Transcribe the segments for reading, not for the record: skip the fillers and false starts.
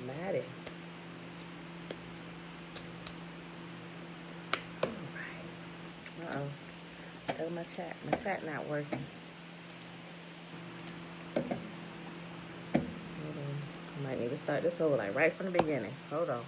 Almighty. All right. Uh-oh. My chat not working. Hold on. I might need to start this over, like, right from the beginning. Hold on.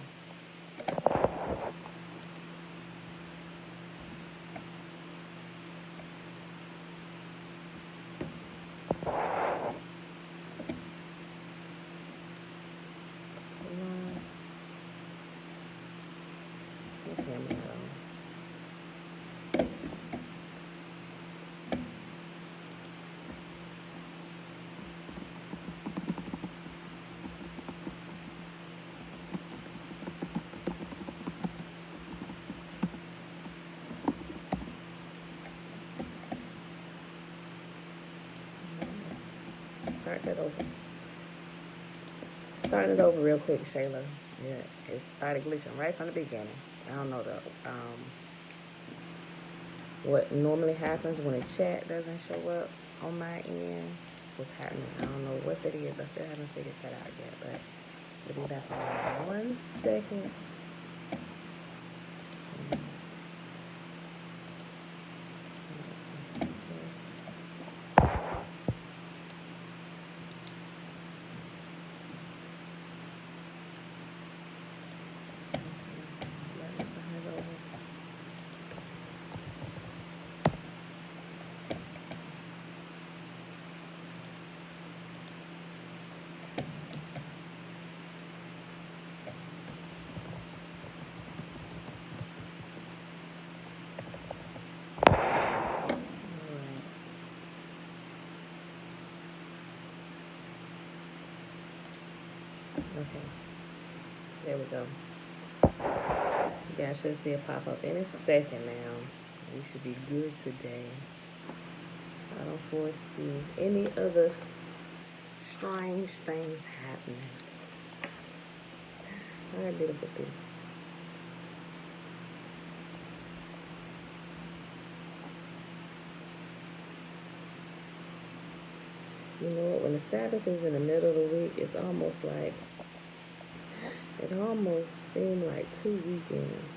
Start it over real quick, Shayla. Yeah, it started glitching right from the beginning. I don't know what normally happens when a chat doesn't show up on my end. What's happening? I don't know what that is. I still haven't figured that out yet, but we'll be back on 1 second. Okay, there we go. You guys should see it pop up any second now. We should be good today. I don't foresee any other strange things happening. All right, beautiful people. You know what? When the Sabbath is in the middle of the week, it's almost like, it almost seemed like 2 weekends.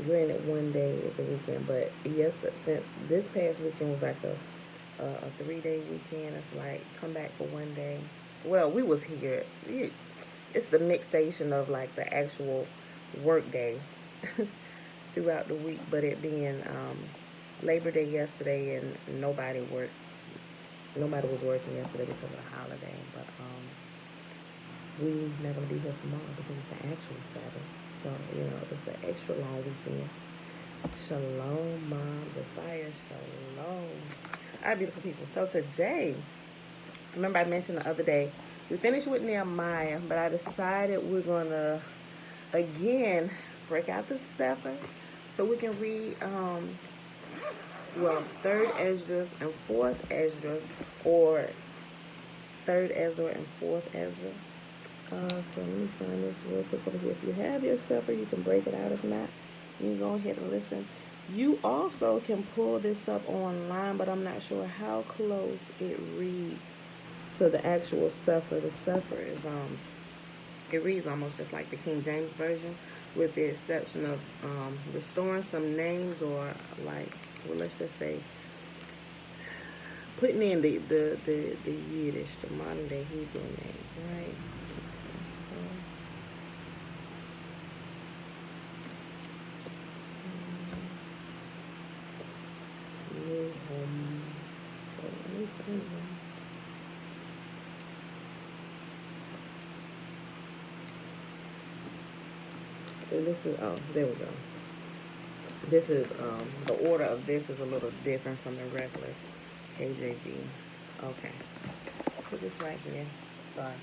Granted, one day is a weekend, but yes, since this past weekend was like a 3-day weekend, it's like come back for 1 day. Well, we was here. It's the mixation of like the actual work day throughout the week, but it being Labor Day yesterday and nobody was working yesterday because of the holiday, but we're not going to be here tomorrow because it's an actual Sabbath. So, it's an extra long weekend. Shalom, Mom. Josiah, shalom. All right, beautiful people. So today, remember I mentioned the other day, we finished with Nehemiah, but I decided we're going to, again, break out the Sefer so we can read, 3rd Esdras and 4th Esdras, or 3rd Ezra and 4th Ezra. So let me find this real quick over here. If you have your Sefer, you can break it out. If not, you can go ahead and listen. You also can pull this up online, but I'm not sure how close it reads to the actual Sefer. The Sefer is it reads almost just like the King James Version, with the exception of restoring some names, or like, well, let's just say putting in the Yiddish, the modern day Hebrew names, right? This is, there we go. This is, the order of this is a little different from the regular KJV. Okay. Put this right here. Sorry.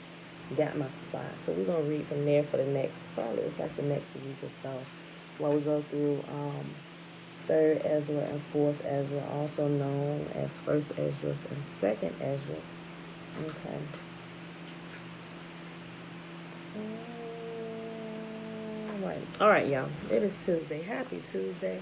Got my spot. So we're going to read from there for the next, probably it's like the next week or so, while we go through 3rd Ezra and 4th Ezra, also known as 1st Esdras and 2nd Esdras. Okay. All right, y'all. It is Tuesday. Happy Tuesday.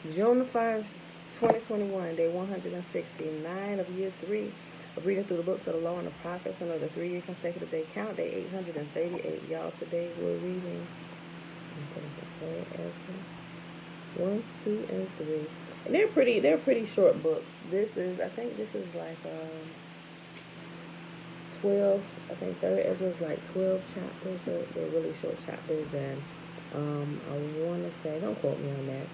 June 1st, 2021, day 169 of year 3 of reading through the books of the law and the prophets and of the 3-year consecutive day count, day 838. Y'all, today we're reading 3rd Ezra 1, 2, and 3. And they're pretty short books. I think this is like 12. I think 3rd Ezra is like 12 chapters. They're really short chapters, and I want to say, don't quote me on that.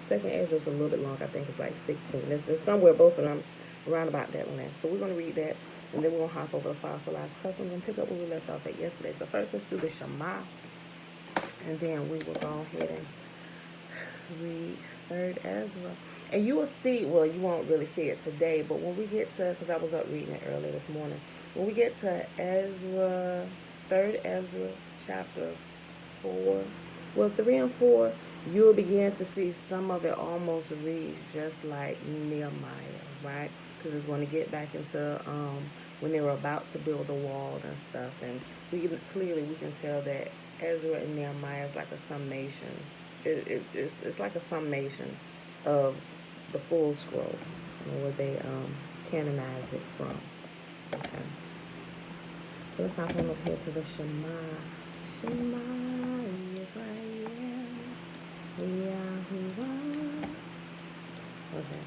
2nd Ezra is a little bit long. I think it's like 16. It's somewhere, both of them, around about that one. So we're going to read that, and then we're going to hop over to Fossilized Customs and pick up where we left off at yesterday. So first, let's do the Shema, and then we will go ahead and read 3rd Ezra. And you will see, well, you won't really see it today, but when we get to, because I was up reading it earlier this morning, when we get to Ezra, 3rd Ezra, chapter 4, well, 3 and 4, you'll begin to see some of it almost reads just like Nehemiah, right? Because it's going to get back into when they were about to build the wall and stuff. And we can tell that Ezra and Nehemiah is like a summation. It's like a summation of the full scroll, where they canonize it from. Okay. So let's hop on up here to the Shema. Shema Yisrael, YAHUAH. Okay.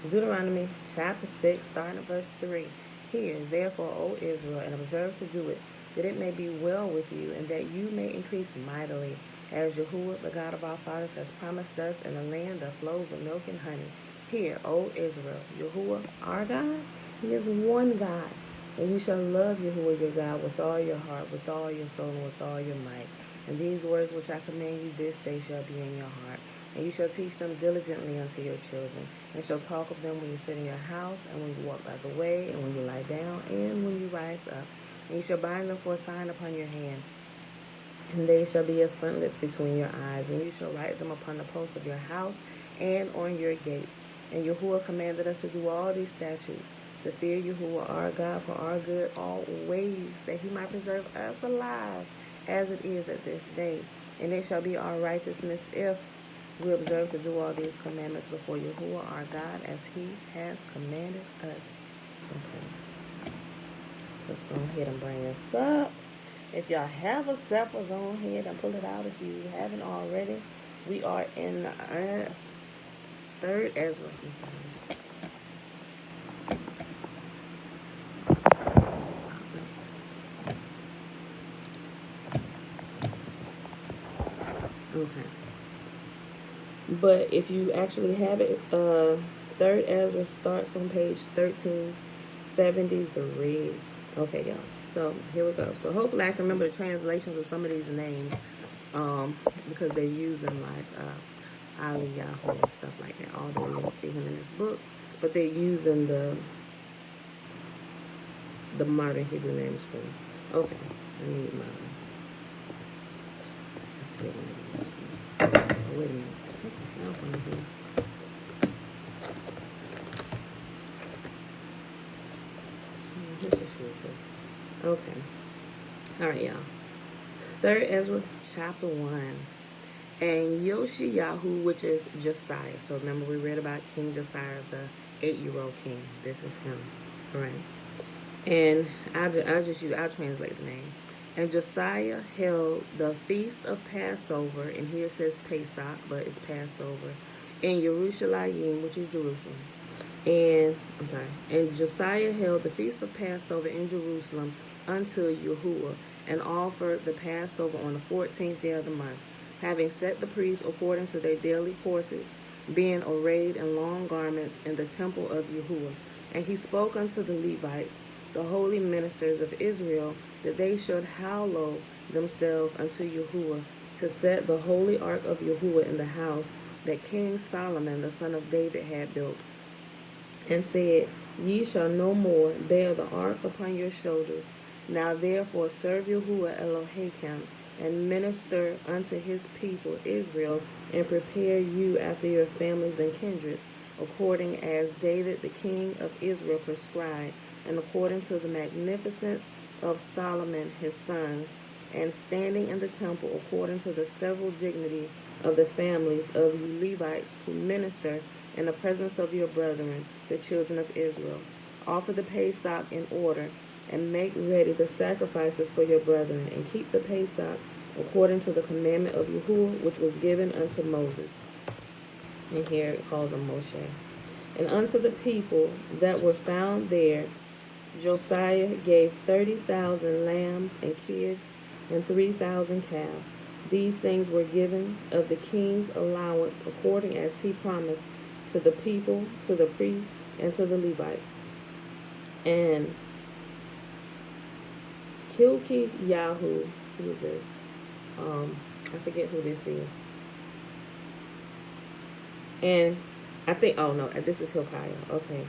Deuteronomy chapter 6, starting at verse 3. Hear, therefore, O Israel, and observe to do it, that it may be well with you, and that you may increase mightily, as YAHUAH, the God of our fathers, has promised us in a land that flows with milk and honey. Hear, O Israel, YAHUAH, our God, He is one God. And you shall love YAHUAH your God with all your heart, with all your soul, and with all your might. And these words which I command you this day shall be in your heart. And you shall teach them diligently unto your children, and shall talk of them when you sit in your house, and when you walk by the way, and when you lie down, and when you rise up. And you shall bind them for a sign upon your hand. And they shall be as frontlets between your eyes, and you shall write them upon the posts of your house and on your gates. And YAHUAH commanded us to do all these statutes, to fear YAHUAH our God for our good always, that He might preserve us alive as it is at this day. And it shall be our righteousness if we observe to do all these commandments before YAHUAH our God as He has commanded us. Okay. So let's go ahead and bring this up. If y'all have a Sefer, go ahead and pull it out if you haven't already. We are in 3rd Ezra. I'm sorry. Okay. But if you actually have it, 3rd Ezra starts on page 1373. Okay, y'all. So here we go. So hopefully I can remember the translations of some of these names, because they're using like Yahweh and stuff like that. Although we don't see him in this book, but they're using the modern Hebrew names for him. Okay, I need my. Let's get one of these, please. Oh, wait a minute. Okay, now I'm here. Who should choose this? Okay. All right, y'all. 3rd Ezra, chapter 1. And Yoshiyahu, which is Josiah. So remember, we read about King Josiah, the 8-year-old king. This is him. All right. And I'll translate the name. And Josiah held the feast of Passover, and here it says Pesach, but it's Passover, in Yerushalayim, which is Jerusalem. And Josiah held the feast of Passover in Jerusalem unto YAHUAH, and offered the Passover on the 14th day of the month, having set the priests according to their daily courses, being arrayed in long garments in the temple of YAHUAH. And he spoke unto the Levites, the holy ministers of Israel, that they should hallow themselves unto YAHUAH, to set the holy ark of YAHUAH in the house that King Solomon the son of David had built, and said, Ye shall no more bear the ark upon your shoulders. Now therefore serve YAHUAH Elohim, and minister unto his people Israel, and prepare you after your families and kindreds, according as David the king of Israel prescribed, and according to the magnificence of Solomon his sons, and standing in the temple according to the several dignity of the families of you Levites who minister in the presence of your brethren, the children of Israel. offer the Pesach in order, and make ready the sacrifices for your brethren, and keep the Pesach according to the commandment of YAHUAH, which was given unto Moses. And here it calls him Moshe. And unto the people that were found there, Josiah gave 30,000 lambs and kids and 3,000 calves. These things were given of the king's allowance according as he promised to the people, to the priests, and to the Levites. And Yahu, who is this? I forget who this is. And I think, oh no, this is Hilkiah. Okay.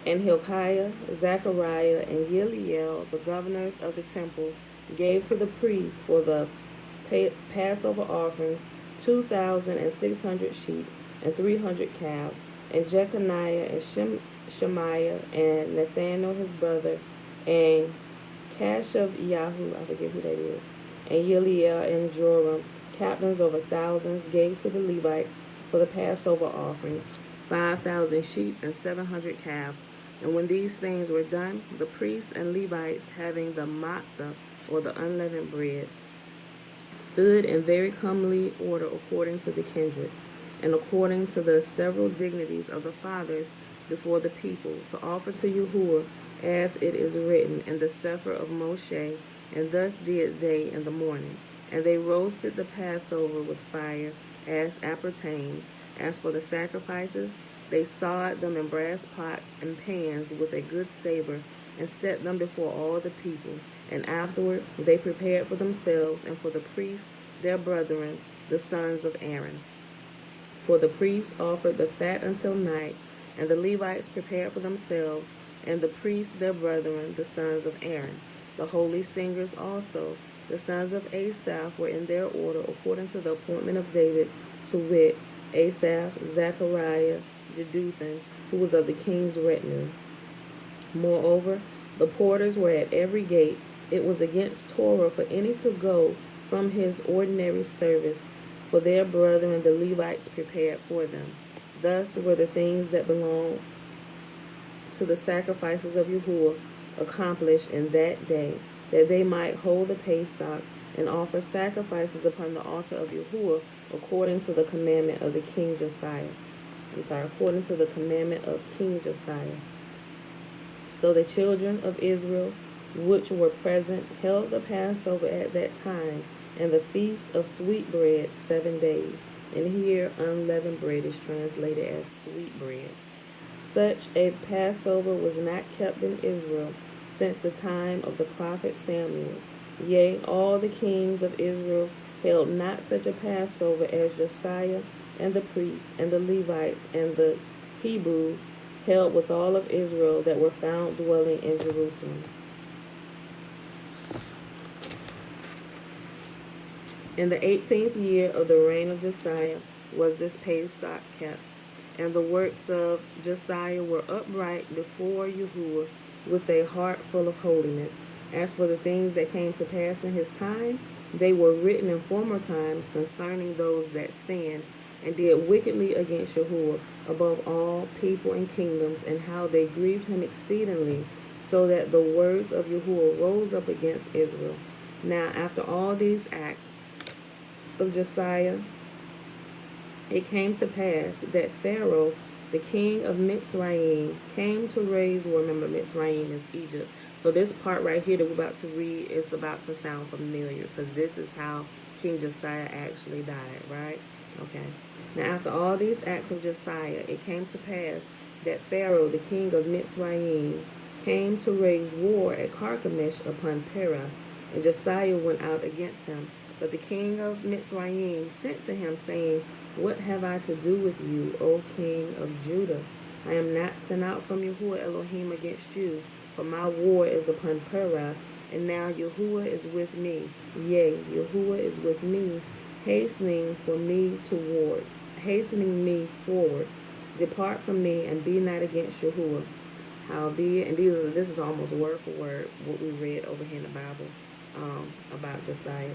And Hilkiah, Zechariah, and Yeliel, the governors of the temple, gave to the priests for the Passover offerings 2,600 sheep and 300 calves. And Jeconiah and Shemaiah and Nathaniel his brother and Yahu, I forget who that is, and Yeliel and Joram, captains over thousands, gave to the Levites for the Passover offerings 5,000 sheep and 700 calves. And when these things were done, the priests and Levites, having the matzah, or the unleavened bread, stood in very comely order according to the kindreds, and according to the several dignities of the fathers before the people, to offer to YAHUAH, as it is written in the Sefer of Moshe. And thus did they in the morning. And they roasted the Passover with fire, as appertains. As for the sacrifices, they sawed them in brass pots and pans with a good savor, and set them before all the people. And afterward they prepared for themselves and for the priests their brethren, the sons of Aaron. For the priests offered the fat until night, and the Levites prepared for themselves, and the priests their brethren, the sons of Aaron. The holy singers also, the sons of Asaph, were in their order according to the appointment of David, to wit, Asaph, Zechariah, Jeduthun, who was of the king's retinue. Moreover, the porters were at every gate. It was against Torah for any to go from his ordinary service, for their brethren the Levites prepared for them. Thus were the things that belonged to the sacrifices of YAHUAH accomplished in that day, that they might hold the Pesach and offer sacrifices upon the altar of YAHUAH according to the commandment of the King Josiah. According to the commandment of King Josiah. So the children of Israel, which were present, held the Passover at that time, and the feast of sweet bread 7 days. And here unleavened bread is translated as sweet bread. Such a Passover was not kept in Israel since the time of the prophet Samuel. Yea, all the kings of Israel held not such a Passover as Josiah and the priests and the Levites and the Hebrews held with all of Israel that were found dwelling in Jerusalem. In the 18th year of the reign of Josiah was this Pesach kept, and the works of Josiah were upright before YAHUAH with a heart full of holiness. As for the things that came to pass in his time, they were written in former times concerning those that sinned and did wickedly against YAHUAH above all people and kingdoms, and how they grieved him exceedingly, so that the words of YAHUAH rose up against Israel. Now after all these acts of Josiah, it came to pass that Pharaoh, the king of Mitzrayim, came to raise war. Remember, Mitzrayim is Egypt. So this part right here that we're about to read is about to sound familiar, because this is how King Josiah actually died, right? Okay. Now after all these acts of Josiah, it came to pass that Pharaoh, the king of Mitzrayim, came to raise war at Carchemish upon Perah, and Josiah went out against him. But the king of Mitzrayim sent to him, saying, What have I to do with you, O king of Judah? I am not sent out from YAHUAH Elohim against you, for my war is upon Perah, and now YAHUAH is with me. Yea, YAHUAH is with me, hastening me forward. Depart from me, and be not against YAHUAH. Howbeit, and this is almost word for word what we read over here in the Bible about Josiah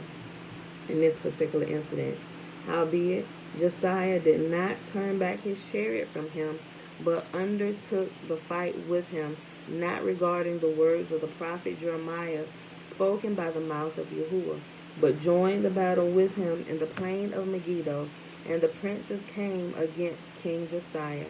in this particular incident. Howbeit, Josiah did not turn back his chariot from him, but undertook the fight with him, not regarding the words of the prophet Jeremiah spoken by the mouth of YAHUAH, but joined the battle with him in the plain of Megiddo. And the princes came against King Josiah.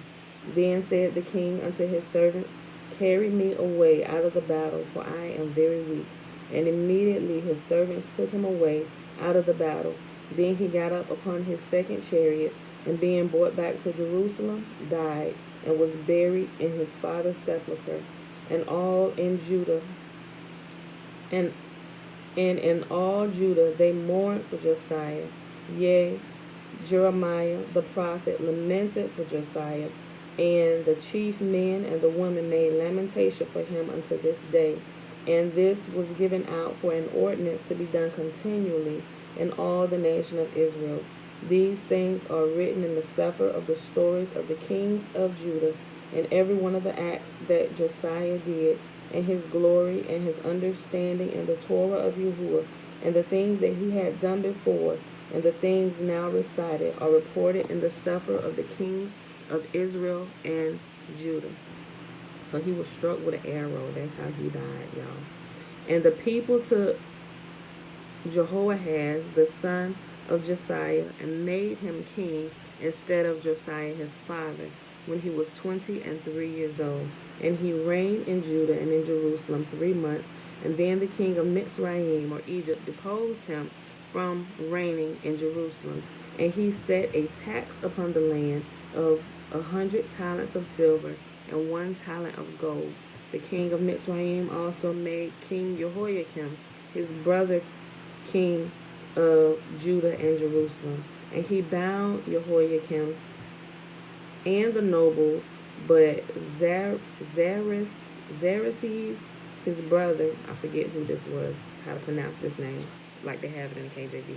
Then said the king unto his servants, Carry me away out of the battle, for I am very weak. And immediately his servants took him away out of the battle. Then he got up upon his second chariot, and being brought back to Jerusalem, died, and was buried in his father's sepulchre. And all in Judah, and in all Judah they mourned for Josiah. Yea, Jeremiah the prophet lamented for Josiah, and the chief men and the women made lamentation for him unto this day. And this was given out for an ordinance to be done continually in all the nation of Israel. These things are written in the Sefer of the stories of the kings of Judah, and every one of the acts that Josiah did, and his glory, and his understanding, and the Torah of YAHUAH, and the things that he had done before, and the things now recited, are reported in the Sefer of the kings of Israel and Judah. So he was struck with an arrow. That's how he died, y'all. And the people took Jehoahaz, the son of Josiah, and made him king instead of Josiah his father, when he was 23 years old. And he reigned in Judah and in Jerusalem 3 months. And then the king of Mitzrayim, or Egypt, deposed him from reigning in Jerusalem. And he set a tax upon the land of 100 talents of silver and 1 talent of gold. The king of Mitzrayim also made King Jehoiakim, his brother, king of Judah and Jerusalem. And he bound Jehoiakim and the nobles, but Xerxes, his brother, I forget who this was, how to pronounce this name, like they have it in KJV.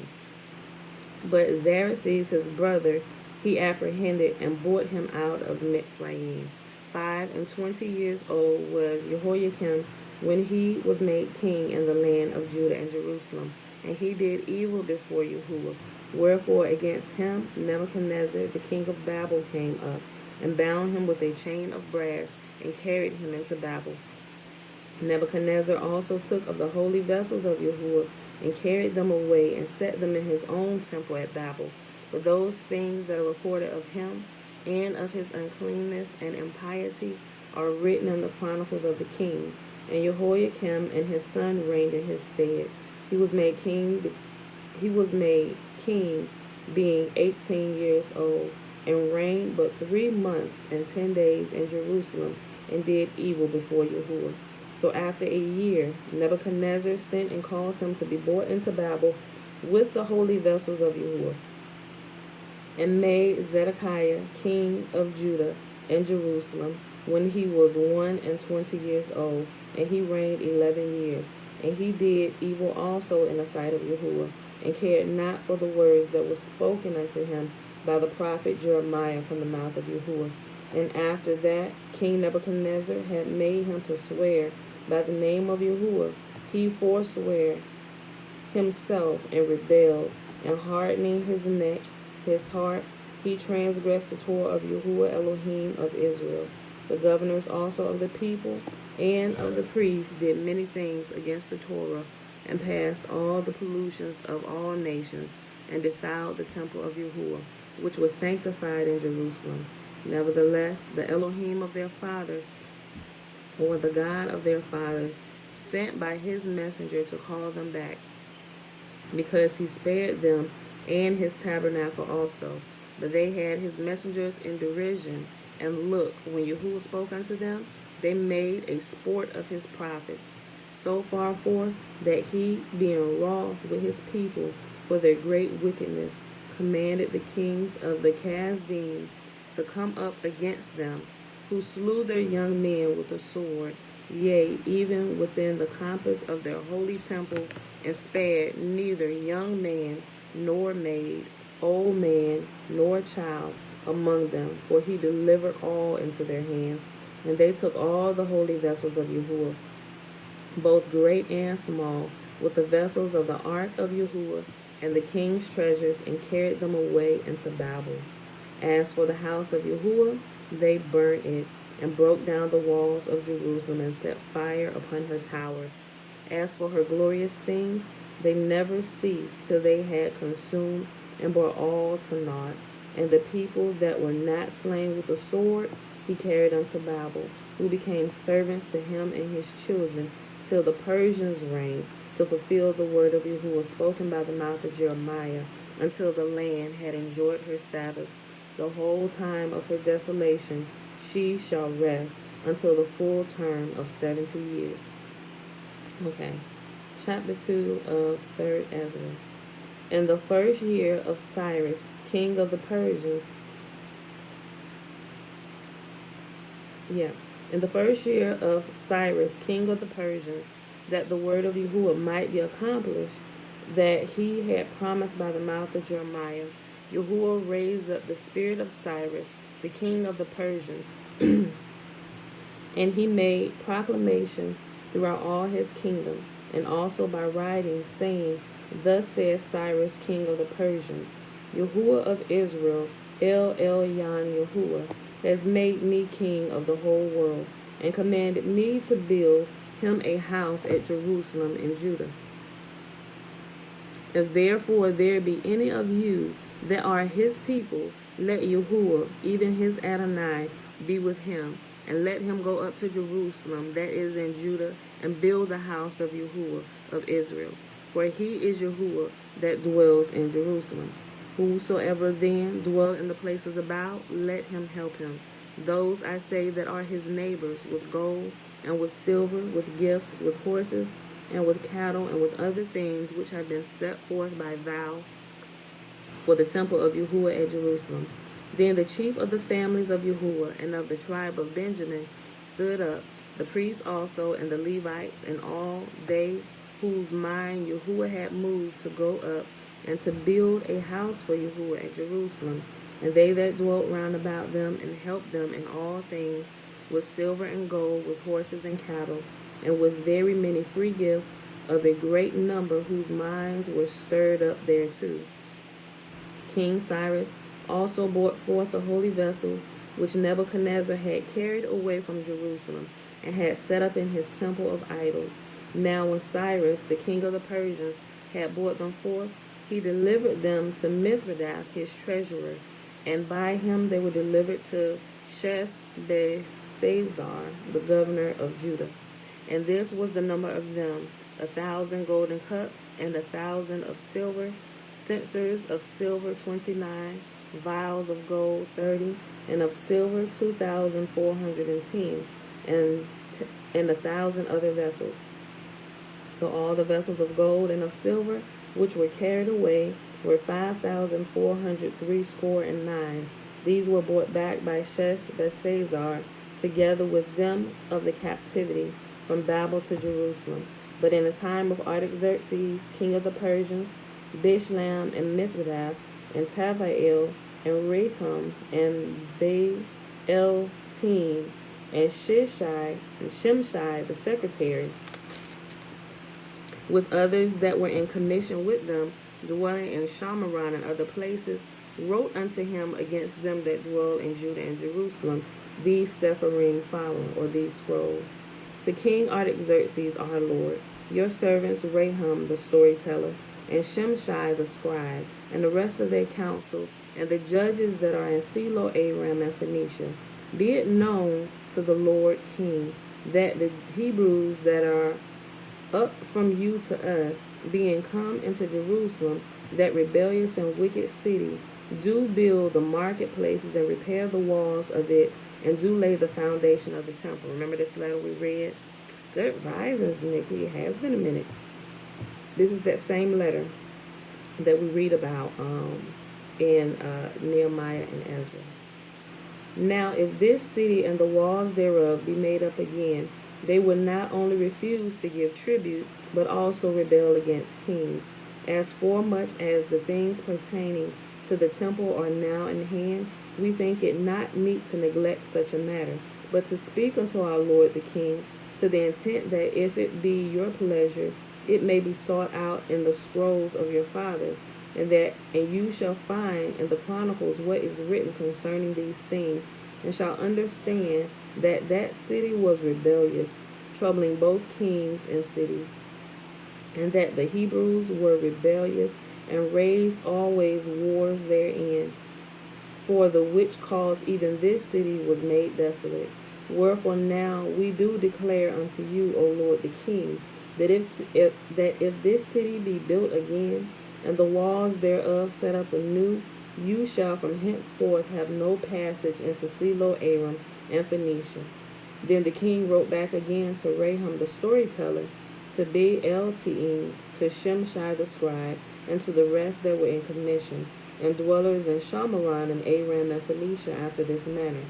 But Xerxes, his brother, he apprehended and brought him out of Mitzrayim. 25 years old was Jehoiakim when he was made king in the land of Judah and Jerusalem. And he did evil before YAHUAH. Wherefore against him Nebuchadnezzar, the king of Babel, came up, and bound him with a chain of brass, and carried him into Babel. Nebuchadnezzar also took of the holy vessels of YAHUAH, and carried them away, and set them in his own temple at Babel. But those things that are reported of him, and of his uncleanness and impiety, are written in the chronicles of the kings. And Jehoiakim and his son reigned in his stead. He was made king being 18 years old, and reigned but 3 months and 10 days in Jerusalem, and did evil before YAHUAH. So after a year, Nebuchadnezzar sent and caused him to be brought into Babel with the holy vessels of YAHUAH, and made Zedekiah king of Judah and Jerusalem when he was 21 years old, and he reigned 11 years. And he did evil also in the sight of YAHUAH, and cared not for the words that were spoken unto him by the prophet Jeremiah from the mouth of YAHUAH. And after that, King Nebuchadnezzar had made him to swear by the name of YAHUAH. He forswear himself and rebelled, and hardening his neck, his heart, he transgressed the Torah of YAHUAH Elohim of Israel. The governors also of the people and of the priests did many things against the Torah, and passed all the pollutions of all nations, and defiled the temple of YAHUAH, which was sanctified in Jerusalem. Nevertheless, the Elohim of their fathers, or the God of their fathers, sent by his messenger to call them back, because he spared them and his tabernacle also. But they had his messengers in derision, and look, when YAHUAH spoke unto them, they made a sport of his prophets, so far forth that he, being wroth with his people for their great wickedness, commanded the kings of the Chaldeans to come up against them, who slew their young men with the sword, yea, even within the compass of their holy temple, and spared neither young man nor maid, old man nor child among them, for he delivered all into their hands. And they took all the holy vessels of YAHUAH, both great and small, with the vessels of the ark of YAHUAH, and the king's treasures, and carried them away into Babel. As for the house of YAHUAH, they burnt it, and broke down the walls of Jerusalem, and set fire upon her towers. As for her glorious things, they never ceased till they had consumed and brought all to naught. And the people that were not slain with the sword he carried unto Babel, who became servants to him and his children, till the Persians reigned, to fulfill the word of Yahuwah spoken by the mouth of Jeremiah, until the land had enjoyed her Sabbaths. The whole time of her desolation she shall rest, until the full term of 70 years. Okay, chapter 2 of 3rd Ezra. In the first year of Cyrus, king of the Persians, in the first year of Cyrus, king of the Persians, that the word of Yahuwah might be accomplished, that he had promised by the mouth of Jeremiah, Yahuwah raised up the spirit of Cyrus, the king of the Persians, and he made proclamation throughout all his kingdom, and also by writing, saying, Thus says Cyrus, king of the Persians, Yahuwah of Israel, El Elyon Yahuwah, has made me king of the whole world, and commanded me to build him a house at Jerusalem in Judah. If therefore there be any of you that are his people, let Yahuwah, even his Adonai, be with him, and let him go up to Jerusalem, that is in Judah, and build the house of Yahuwah of Israel. For he is Yahuwah that dwells in Jerusalem. Whosoever then dwell in the places about, let him help him. Those, I say, that are his neighbors, with gold, and with silver, with gifts, with horses, and with cattle, and with other things which have been set forth by vow for the temple of Yahuwah at Jerusalem. Then the chief of the families of Yahuwah and of the tribe of Benjamin stood up, the priests also, and the Levites, and all they whose mind Yahuwah had moved to go up and to build a house for Yahuwah at Jerusalem. And they that dwelt round about them, and helped them in all things, with silver and gold, with horses and cattle, and with very many free gifts of a great number whose minds were stirred up thereto. King Cyrus also brought forth the holy vessels which Nebuchadnezzar had carried away from Jerusalem, and had set up in his temple of idols. Now when Cyrus, the king of the Persians, had brought them forth, he delivered them to Mithridath his treasurer, and by him they were delivered to Sheshbazzar, the governor of Judah. And this was the number of them, 1,000 golden cups, and 1,000 of silver, censers of silver 29, vials of gold 30, and of silver 2,410, and 1,000 other vessels. So all the vessels of gold and of silver which were carried away were 5,469. These were brought back by Sheshbazzar, together with them of the captivity from Babel to Jerusalem. But in the time of Artaxerxes, king of the Persians, Bishlam and Mithridath, and Tavael, and Rehum, and Baal-Team, and Shimshai the secretary, with others that were in commission with them, dwelling in Shamaron and other places, wrote unto him against them that dwell in Judah and Jerusalem these Sepharim following, or these scrolls. To King Artaxerxes our Lord, your servants Rehum the storyteller, and Shimshai the scribe, and the rest of their council, and the judges that are in Silo, Aram, and Phoenicia, be it known to the Lord King that the Hebrews that are up from you to us, being come into Jerusalem, that rebellious and wicked city, do build the marketplaces and repair the walls of it, and do lay the foundation of the temple. Remember this letter we read? Good risings, Nikki. It has been a minute. This is that same letter that we read about in Nehemiah and Ezra. Now, if this city and the walls thereof be made up again, they will not only refuse to give tribute, but also rebel against kings. As formuch as the things pertaining to the temple are now in hand, we think it not meet to neglect such a matter, but to speak unto our Lord the King, to the intent that if it be your pleasure, it may be sought out in the scrolls of your fathers, and you shall find in the chronicles what is written concerning these things, and shall understand that that city was rebellious, troubling both kings and cities, and that the Hebrews were rebellious and raised always wars therein, for the which cause even this city was made desolate. Wherefore now we do declare unto you, O Lord the King, that if this city be built again, and the walls thereof set up anew, you shall from henceforth have no passage into Silo, Aram, and Phoenicia. Then the king wrote back again to Raham the storyteller, to Baalteim, to Shimshai the scribe, and to the rest that were in commission, and dwellers in Shamaron and Aram and Phoenicia after this manner.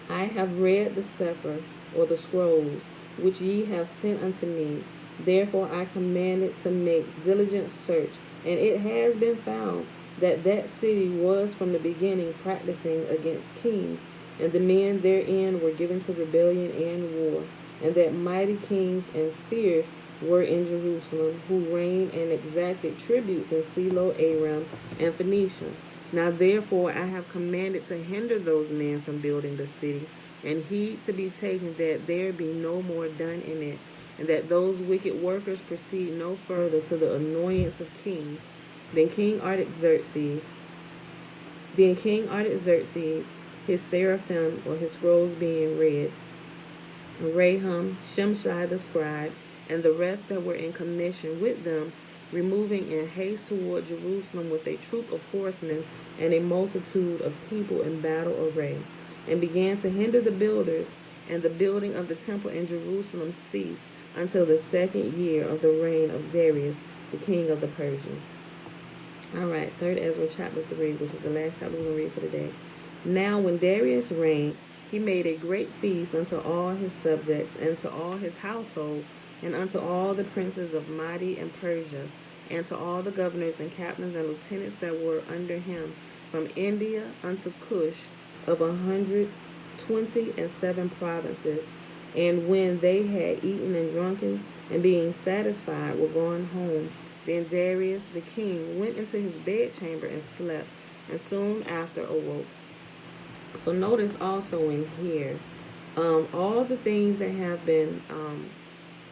I have read the Sefer, or the scrolls, which ye have sent unto me. Therefore I commanded to make diligent search, and it has been found that that city was from the beginning practicing against kings, and the men therein were given to rebellion and war, and that mighty kings and fierce were in Jerusalem, who reigned and exacted tributes in Silo, Aram, and Phoenicia. Now therefore I have commanded to hinder those men from building the city, and heed to be taken that there be no more done in it, and that those wicked workers proceed no further to the annoyance of kings. Then King Artaxerxes, his seraphim, or his scrolls being read, Raham, Shimshai the scribe, and the rest that were in commission with them, removing in haste toward Jerusalem with a troop of horsemen and a multitude of people in battle array, and began to hinder the builders, and the building of the temple in Jerusalem ceased until the 2nd year of the reign of Darius, the king of the Persians. All right, 3rd Ezra chapter 3, which is the last chapter we're going to read for today. Now when Darius reigned, he made a great feast unto all his subjects, and to all his household, and unto all the princes of Madi and Persia, and to all the governors and captains and lieutenants that were under him, from India unto Cush, of 127 provinces. And when they had eaten and drunken, and being satisfied, were gone home, then Darius the king went into his bedchamber and slept, and soon after awoke. So notice also in here, all the things that have been,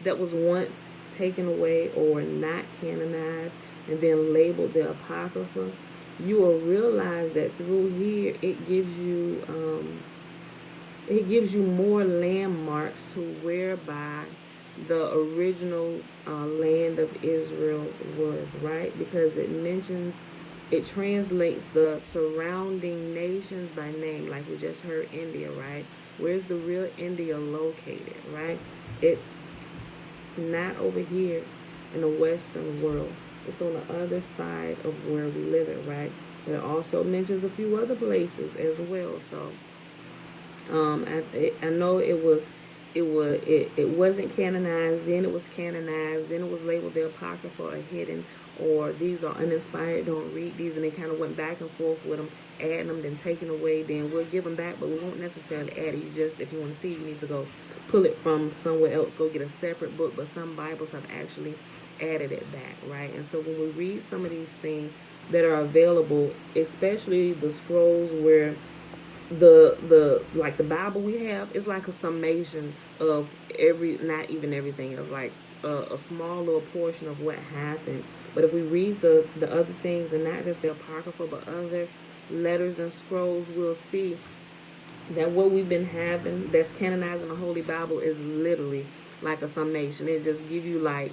that was once taken away or not canonized and then labeled the Apocrypha, you will realize that through here it gives you more landmarks to whereby the original land of Israel was, right? Because it translates the surrounding nations by name, like we just heard India, right? Where's the real India located, right? It's not over here in the Western world. It's on the other side of where we live at, right? But it also mentions a few other places as well. So I know it wasn't canonized, then it was canonized, then it was labeled the Apocrypha or hidden, or these are uninspired, don't read these, and they kind of went back and forth with them, adding them, then taking away, then we'll give them back, but we won't necessarily add it. You just, if you want to see, you need to go pull it from somewhere else, go get a separate book, but some Bibles have actually added it back, right? And so when we read some of these things that are available, especially the scrolls where the like the Bible we have is like a summation of not even everything. It's like a small little portion of what happened. But if we read the other things, and not just the Apocrypha, but other letters and scrolls, we'll see that what we've been having that's canonized in the Holy Bible is literally like a summation. It just gives you like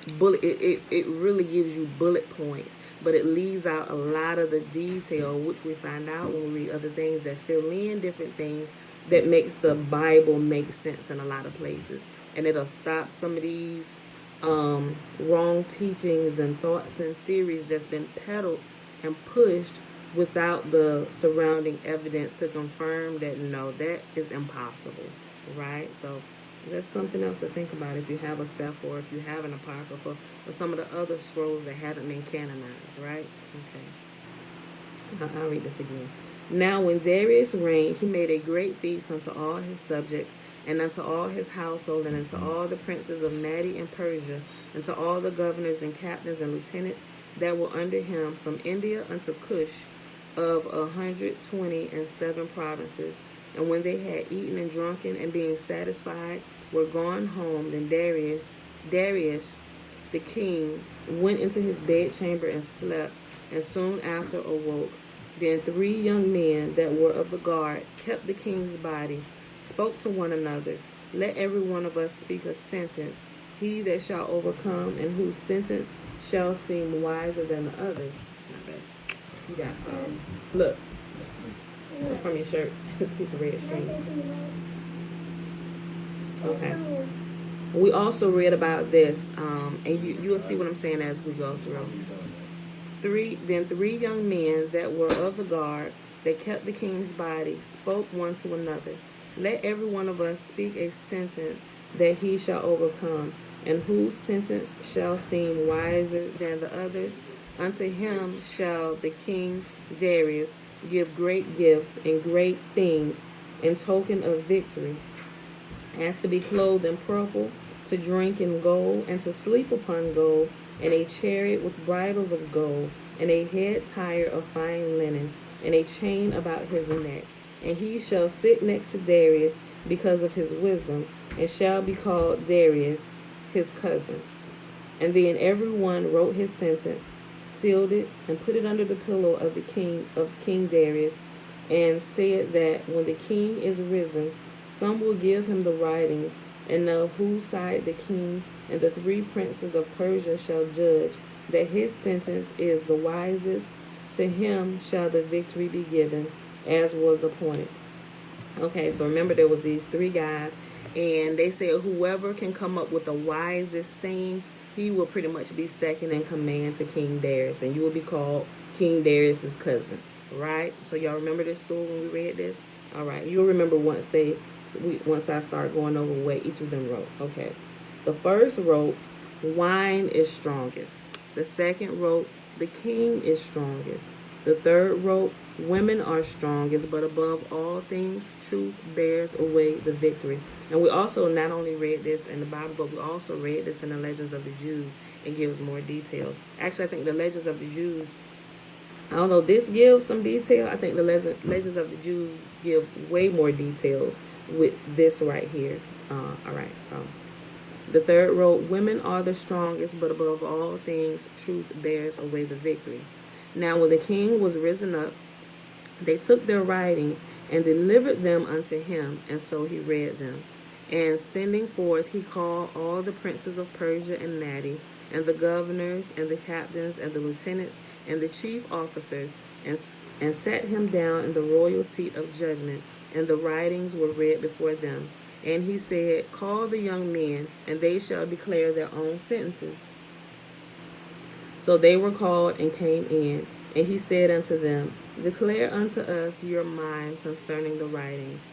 it really gives you bullet points, but it leaves out a lot of the detail, which we find out when we read other things that fill in different things that makes the Bible make sense in a lot of places. And it'll stop some of these wrong teachings and thoughts and theories that's been peddled and pushed without the surrounding evidence to confirm that no, that is impossible, right? So that's something else to think about if you have a Sefer, or if you have an Apocrypha, or some of the other scrolls that haven't been canonized, right? Okay. I'll read this again. Now when Darius reigned, he made a great feast unto all his subjects, and unto all his household, and unto all the princes of Madi and Persia, and to all the governors and captains and lieutenants that were under him, from India unto Cush, of 127 provinces. And when they had eaten and drunken and being satisfied were gone home, then Darius the king went into his bedchamber and slept, and soon after awoke. Then 3 young men that were of the guard kept the king's body, spoke to one another, let every one of us speak a sentence, he that shall overcome, and whose sentence shall seem wiser than the others. You got look from your shirt. This piece of red string. Okay. We also read about this, and you'll see what I'm saying as we go through. 3 young men that were of the guard that kept the king's body spoke one to another. Let every one of us speak a sentence that he shall overcome, and whose sentence shall seem wiser than the others. Unto him shall the king Darius give great gifts and great things in token of victory, as to be clothed in purple, to drink in gold, and to sleep upon gold, and a chariot with bridles of gold, and a head tire of fine linen, and a chain about his neck. And he shall sit next to Darius because of his wisdom, and shall be called Darius, his cousin. And then every one wrote his sentence, sealed it, and put it under the pillow of King Darius, and said that when the king is risen, some will give him the writings, and of whose side the king and the 3 princes of Persia shall judge, that his sentence is the wisest. To him shall the victory be given, as was appointed. Okay, so remember there was these 3 guys, and they said whoever can come up with the wisest saying, he will pretty much be second in command to King Darius, and you will be called King Darius's cousin, right? So y'all remember this story when we read this? All right, you'll remember once I start going over what each of them wrote. Okay, the first wrote, wine is strongest. The second wrote, the king is strongest. The third wrote, women are strongest, but above all things, truth bears away the victory. And we also not only read this in the Bible, but we also read this in the Legends of the Jews. It gives more detail. Actually, I think the Legends of the Jews, I don't know, this gives some detail. I think the Legends of the Jews give way more details with this right here. All right, so the third wrote, women are the strongest, but above all things, truth bears away the victory. Now, when the king was risen up, they took their writings and delivered them unto him, and so he read them. And sending forth, he called all the princes of Persia and Madi, and the governors, and the captains, and the lieutenants, and the chief officers, and sat him down in the royal seat of judgment, and the writings were read before them. And he said, call the young men, and they shall declare their own sentences. So they were called and came in, and he said unto them, declare unto us your mind concerning the writings.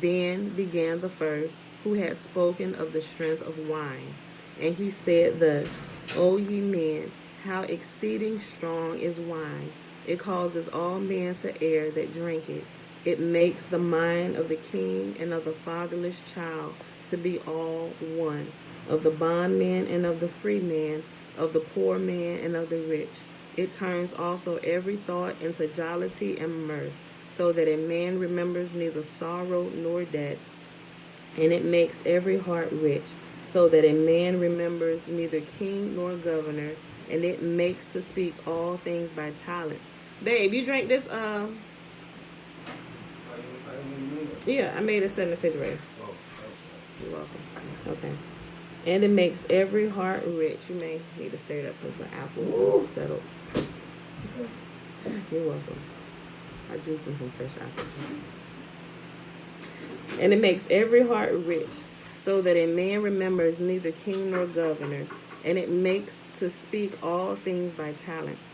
Then began the first, who had spoken of the strength of wine. And he said thus, O ye men, how exceeding strong is wine! It causes all men to err that drink it. It makes the mind of the king and of the fatherless child to be all one, of the bondman and of the free man, of the poor man and of the rich. It turns also every thought into jollity and mirth, so that a man remembers neither sorrow nor debt. And it makes every heart rich, so that a man remembers neither king nor governor. And it makes to speak all things by talents. Babe, you drank this, yeah, I made it set in the refrigerator. You're welcome. Okay. And it makes every heart rich. You may need to stir it up because the apples are settled. You're welcome. I juiced some fresh apples. And it makes every heart rich, so that a man remembers neither king nor governor. And it makes to speak all things by talents.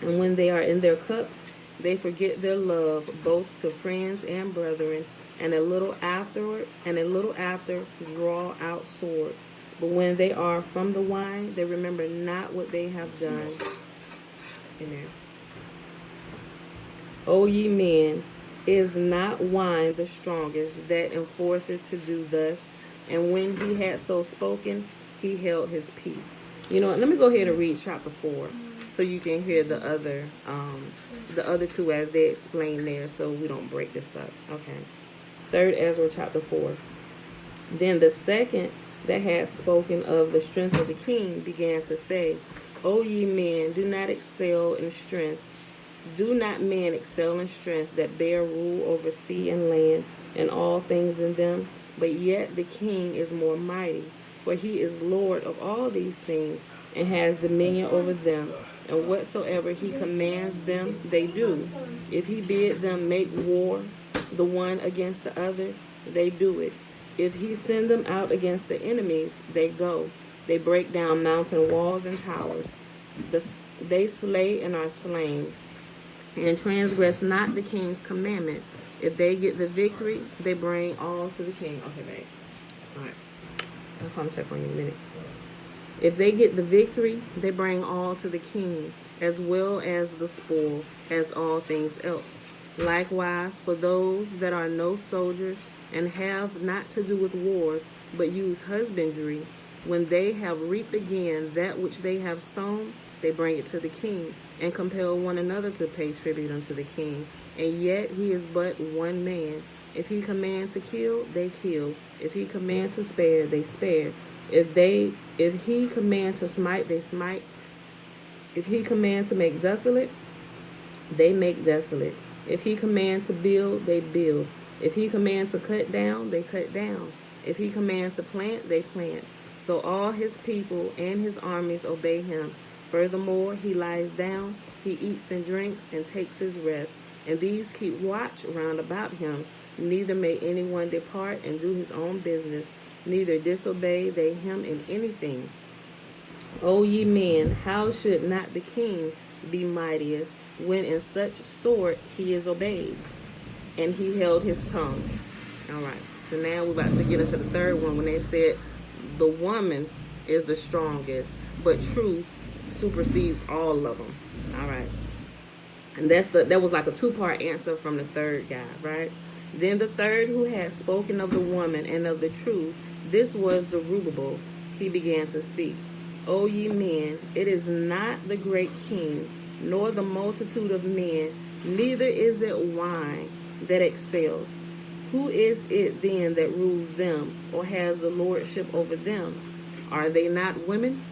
And when they are in their cups, they forget their love both to friends and brethren, and a little after draw out swords. But when they are from the wine, they remember not what they have done. Amen. O ye men, is not wine the strongest that enforces to do thus? And when he had so spoken, he held his peace. You know what? Let me go ahead and read chapter 4. so you can hear the other two as they explain there, so we don't break this up. Okay. 3rd Ezra chapter 4. Then the second that had spoken of the strength of the king began to say, O ye men, do not excel in strength. Do not men excel in strength that bear rule over sea and land and all things in them? But yet the king is more mighty, for he is Lord of all these things and has dominion over them. And whatsoever he commands them, they do. If he bid them make war, the one against the other, they do it. If he send them out against the enemies, they go. They break down mountain walls and towers. They slay and are slain, and transgress not the king's commandment. If they get the victory, they bring all to the king. Okay, babe. All right. I'll come check on you in a minute. If they get the victory, they bring all to the king, as well as the spoil, as all things else. Likewise, for those that are no soldiers and have not to do with wars, but use husbandry, when they have reaped again that which they have sown, they bring it to the king, and compel one another to pay tribute unto the king. And yet he is but one man. If he command to kill, they kill. If he command to spare, they spare. If he command to smite, they smite. If he command to make desolate, they make desolate. If he command to build, they build. If he command to cut down, they cut down. If he command to plant, they plant. So all his people and his armies obey him. Furthermore, he lies down, he eats and drinks, and takes his rest. And these keep watch round about him. Neither may anyone depart and do his own business, neither disobey they him in anything. O ye men, how should not the king be mightiest, when in such sort he is obeyed? And he held his tongue. All right, so now we're about to get into the third one, when they said the woman is the strongest, but truth supersedes all of them. All right. And that was like a two-part answer from the third guy, right? Then the third, who had spoken of the woman and of the truth, this was Zerubbabel. He began to speak. O ye men, it is not the great king, nor the multitude of men, neither is it wine that excels. Who is it then that rules them, or has the lordship over them? Are they not women?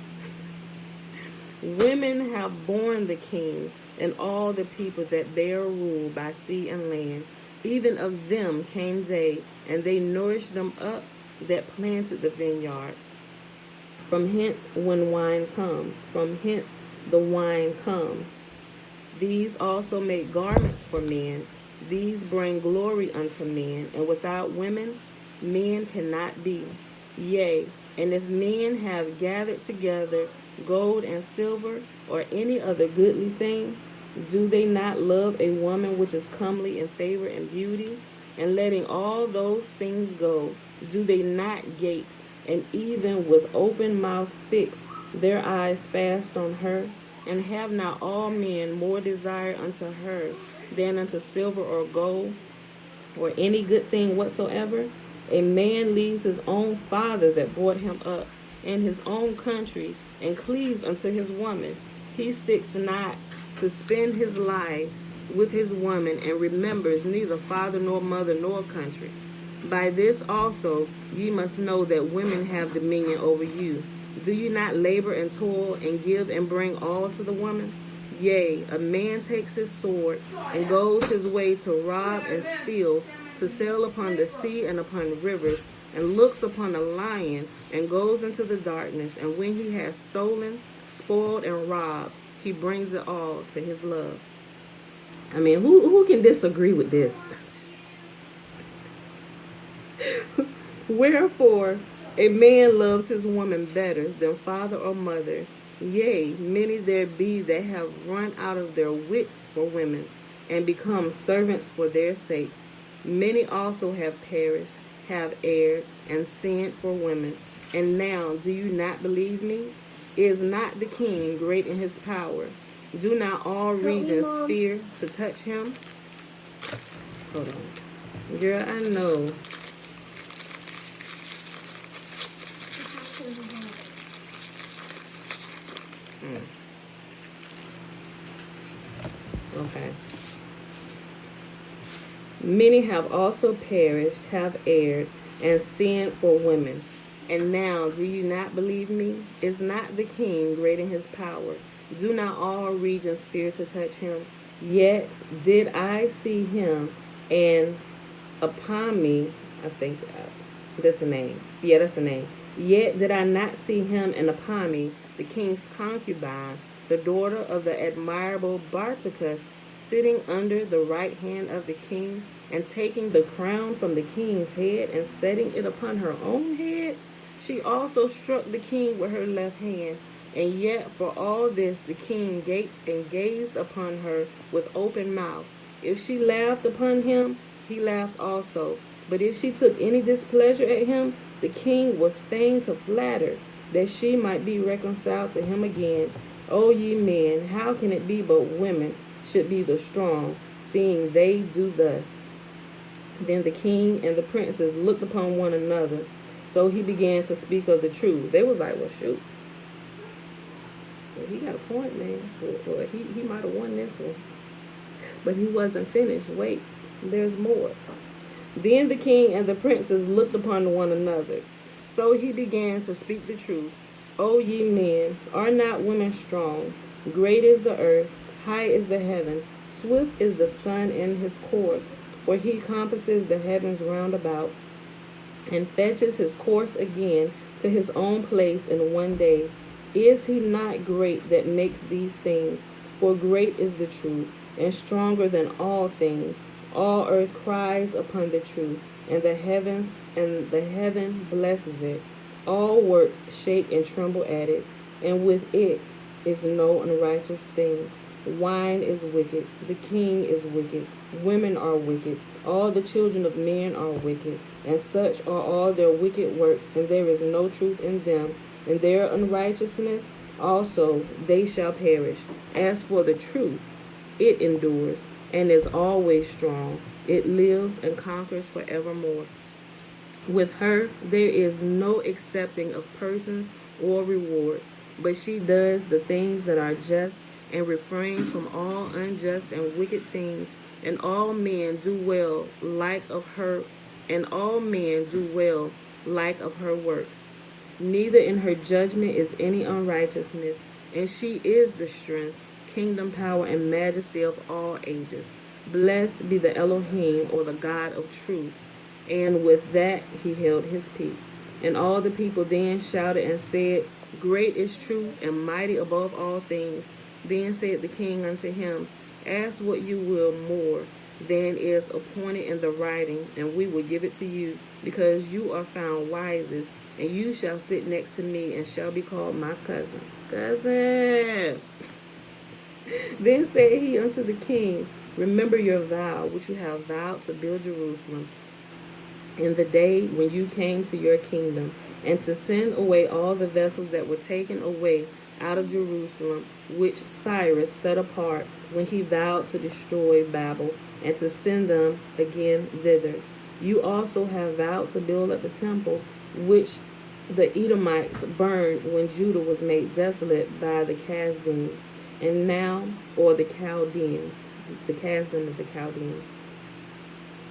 Women have borne the king, and all the people that bear rule by sea and land. Even of them came they, and they nourished them up that planted the vineyards. From hence when wine come, from hence the wine comes. These also make garments for men. These bring glory unto men, and without women men cannot be. Yea, and if men have gathered together gold and silver, or any other goodly thing, do they not love a woman which is comely in favor and beauty? And letting all those things go, do they not gape, and even with open mouth fix their eyes fast on her? And have not all men more desire unto her than unto silver or gold, or any good thing whatsoever? A man leaves his own father that brought him up, and his own country, and cleaves unto his woman. He sticks not to spend his life with his woman, and remembers neither father nor mother nor country. By this also ye must know that women have dominion over you. Do you not labor and toil, and give and bring all to the woman? Yea, a man takes his sword, and goes his way to rob and steal, to sail upon the sea and upon rivers, and looks upon a lion, and goes into the darkness. And when he has stolen, spoiled, and robbed, he brings it all to his love. I mean, who can disagree with this? Wherefore, a man loves his woman better than father or mother. Yea, many there be that have run out of their wits for women, and become servants for their sakes. Many also have perished, have erred, and sinned for women. And now, do you not believe me? Is not the king great in his power? Do not all regions fear to touch him? Hold on. Girl, I know. Okay. Many have also perished, have erred, and sinned for women. And now, do you not believe me? Is not the king great in his power? Do not all regions fear to touch him? Yet did I see him, and upon me, I think that's the name. Yeah, that's the name. Yet did I not see him, and upon me, the king's concubine, the daughter of the admirable Barticus, sitting under the right hand of the king, and taking the crown from the king's head, and setting it upon her own head? She also struck the king with her left hand. And yet for all this the king gaped and gazed upon her with open mouth. If she laughed upon him, he laughed also. But if she took any displeasure at him, the king was fain to flatter, that she might be reconciled to him again. O ye men, how can it be but women should be the strong, seeing they do thus? Then the king and the princes looked upon one another. So he began to speak of the truth. They was like, well, shoot. Well, he got a point, man. Well, he might have won this one. But he wasn't finished. Wait, there's more. Then the king and the princes looked upon one another. So he began to speak the truth. O ye men, are not women strong? Great is the earth, high is the heaven, swift is the sun in his course. For he compasses the heavens round about, and fetches his course again to his own place in one day. Is he not great that makes these things? For great is the truth, and stronger than all things. All earth cries upon the truth, and the heaven blesses it. All works shake and tremble at it, and with it is no unrighteous thing. Wine is wicked, the king is wicked, women are wicked, all the children of men are wicked, and such are all their wicked works, and there is no truth in them. And their unrighteousness also they shall perish. As for the truth, it endures, and is always strong. It lives and conquers forevermore. With her there is no accepting of persons or rewards, but she does the things that are just, and refrains from all unjust and wicked things, and all men do well like of her, works. Neither in her judgment is any unrighteousness, and she is the strength, kingdom, power, and majesty of all ages. Blessed be the Elohim, or the God of truth. And with that he held his peace. And all the people then shouted and said, Great is truth, and mighty above all things. Then said the king unto him, Ask what you will more than is appointed in the writing, and we will give it to you, because you are found wisest, and you shall sit next to me, and shall be called my cousin. Cousin! Then said he unto the king, Remember your vow, which you have vowed to build Jerusalem, in the day when you came to your kingdom, and to send away all the vessels that were taken away out of Jerusalem, which Cyrus set apart when he vowed to destroy Babel, and to send them again thither. You also have vowed to build up the temple, which the Edomites burned when Judah was made desolate by the Chaldeans, and now, or the Chaldeans. The Chaldeans is the Chaldeans.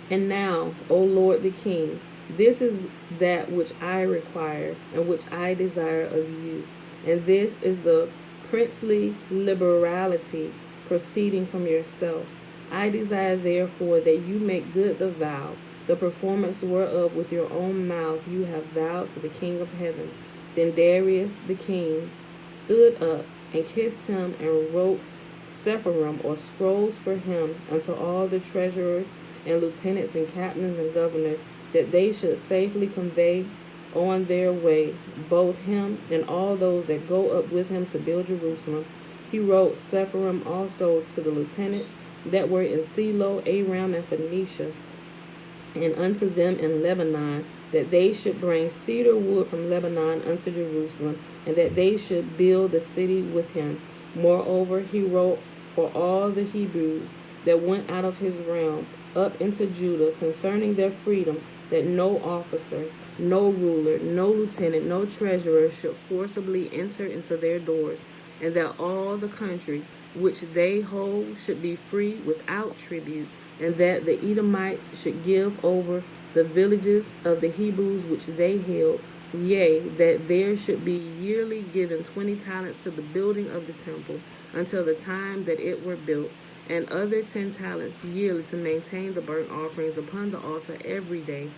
And now, O Lord the King, this is that which I require, and which I desire of you. And this is the princely liberality proceeding from yourself. I desire therefore that you make good the vow, the performance whereof with your own mouth you have vowed to the King of heaven. Then Darius the king stood up and kissed him, and wrote sepharim, or scrolls, for him unto all the treasurers and lieutenants and captains and governors, that they should safely convey on their way both him and all those that go up with him to build Jerusalem. He wrote sepharim also to the lieutenants that were in Silo, Aram, and Phoenicia, and unto them in Lebanon, that they should bring cedar wood from Lebanon unto Jerusalem, and that they should build the city with him. Moreover, he wrote for all the Hebrews that went out of his realm up into Judah concerning their freedom, that no officer, no ruler, no lieutenant, no treasurer should forcibly enter into their doors, and that all the country which they hold should be free without tribute, and that the Edomites should give over the villages of the Hebrews which they held, yea, that there should be yearly given 20 talents to the building of the temple until the time that it were built, and other 10 talents yearly to maintain the burnt offerings upon the altar every day,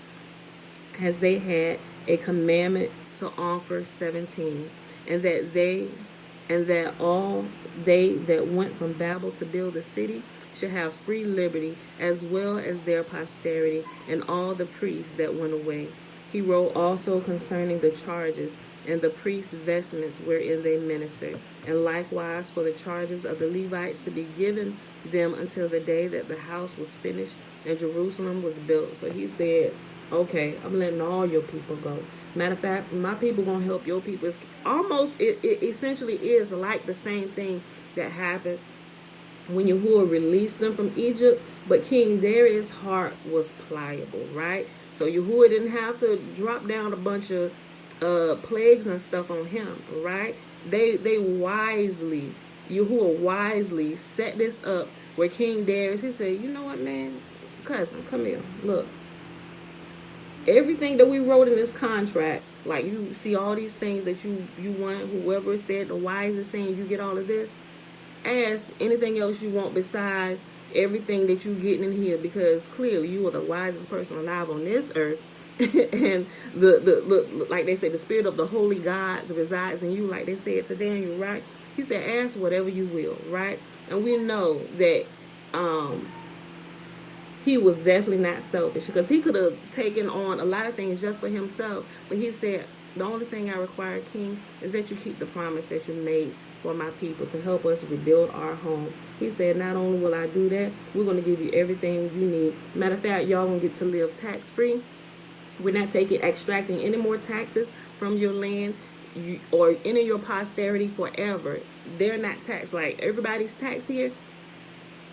as they had a commandment to offer 17, and that all they that went from Babel to build the city should have free liberty, as well as their posterity, and all the priests that went away. He wrote also concerning the charges and the priests' vestments wherein they ministered, and likewise for the charges of the Levites to be given them until the day that the house was finished and Jerusalem was built. So he said, okay, I'm letting all your people go. Matter of fact, my people gonna help your people. It's almost, it essentially is like the same thing that happened when Yahuwah released them from Egypt, but King Darius' heart was pliable, right? So Yahuwah didn't have to drop down a bunch of plagues and stuff on him, right? They wisely, Yahuwah wisely set this up where King Darius, he said, you know what, man, cousin, come here, look. Everything that we wrote in this contract, like you see all these things that you want, whoever said the wise is saying you get all of this, ask anything else you want besides everything that you getting in here, because clearly you are the wisest person alive on this earth. And the like they say, the spirit of the holy gods resides in you, like they said to Daniel, right? He said, ask whatever you will, right? And we know that he was definitely not selfish, because he could have taken on a lot of things just for himself. But he said, the only thing I require, King, is that you keep the promise that you made for my people to help us rebuild our home. He said, not only will I do that, we're going to give you everything you need. Matter of fact, y'all going to get to live tax-free. We're not extracting any more taxes from your land or any of your posterity forever. They're not taxed. Like everybody's taxed here,